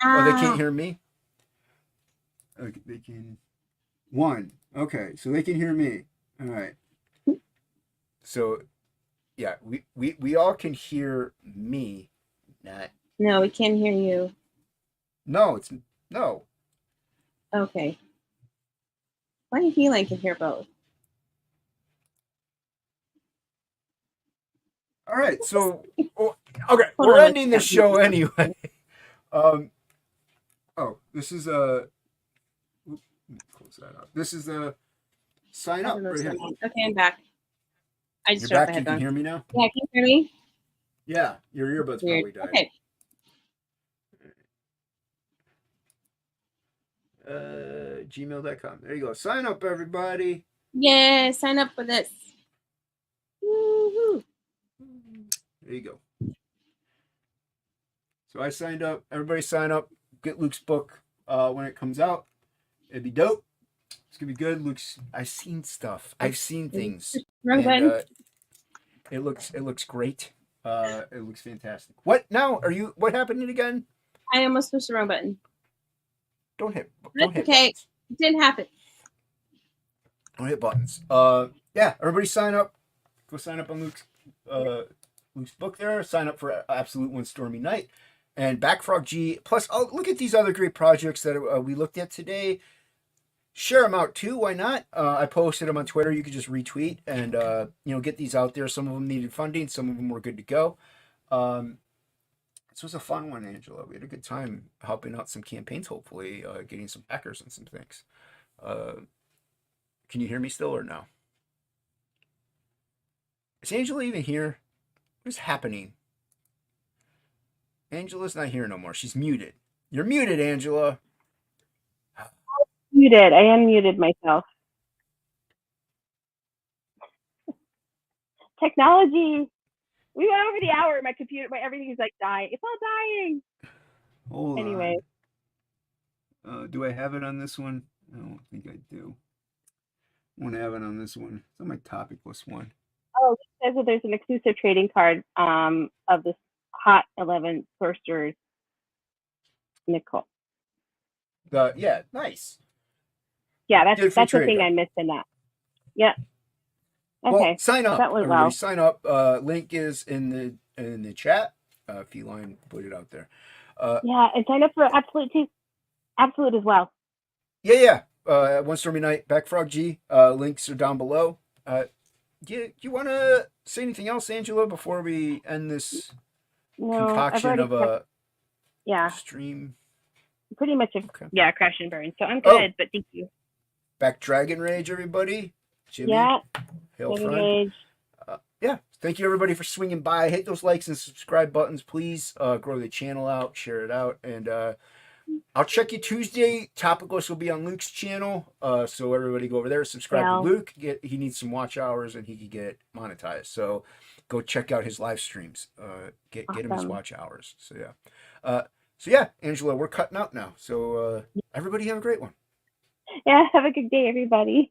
Oh, they can't hear me? Okay, they can. 1. Okay, so they can hear me. All right. So, yeah, we all can hear me. Not. No, we can't hear you. No, it's no. Okay. Why do you feel like I can hear both? All right, so okay, we're ending the show anyway. This is a. Close that up. This is a sign up right here. Okay, I'm back. I just You're dropped back. my You can headphones. hear me now. Yeah, can you hear me? Yeah, your earbuds Weird. probably died. Okay. Gmail.com. There you go. Sign up, everybody. Yeah, sign up for this. Woo-hoo. There you go. So I signed up. Everybody sign up. Get Luke's book when it comes out. It'd be dope. It's gonna be good. Luke's. I've seen stuff. I've seen things. Wrong button. It looks great. It looks fantastic. What now? Are you? What happened again? I almost pushed the wrong button. Don't hit. That's okay. Buttons. It didn't happen. Don't hit buttons. Yeah. Everybody sign up. Go sign up on Luke's book there. Sign up for Absolute One Stormy Night and Backfrog G. Plus, look at these other great projects that we looked at today. Share them out too. Why not? I posted them on Twitter. You could just retweet and get these out there. Some of them needed funding. Some of them were good to go. This was a fun one, Angela. We had a good time helping out some campaigns. Hopefully, getting some backers and some things. Can you hear me still or no? Is Angela even here? What is happening? Angela's not here no more. She's muted. You're muted, Angela. Muted. I unmuted myself. Technology. We went over the hour. My computer, everything's like dying. It's all dying. Hold anyway. On. Do I have it on this one? I don't think I do. I won't have it on this one. It's on my topic list one. Oh, it says that there's an exclusive trading card of this Hot 11 Sorcerers Nicole. Yeah, nice. Yeah, that's the thing I missed in that. Yeah. Okay. Well, sign up. That went Everybody well. Sign up. Link is in the chat. Feline put it out there. Yeah, and sign up for Absolute too. Absolute as well. Yeah. One Stormy Night, Backfrog G. Links are down below. You want to say anything else, Angela, before we end this concoction of a stream? Pretty much crash and burn. So I'm good, but thank you. Back Dragon Rage, everybody. Jimmy. Yeah. Hail friend. Yeah. Thank you, everybody, for swinging by. Hit those likes and subscribe buttons, please. Grow the channel out, share it out, and I'll check you Tuesday. Topicless will be on Luke's channel, so everybody go over there, subscribe to Luke. He needs some watch hours, and he can get monetized. So go check out his live streams. Get him his watch hours. So yeah. Angela, we're cutting out now. So everybody have a great one. Yeah, have a good day, everybody.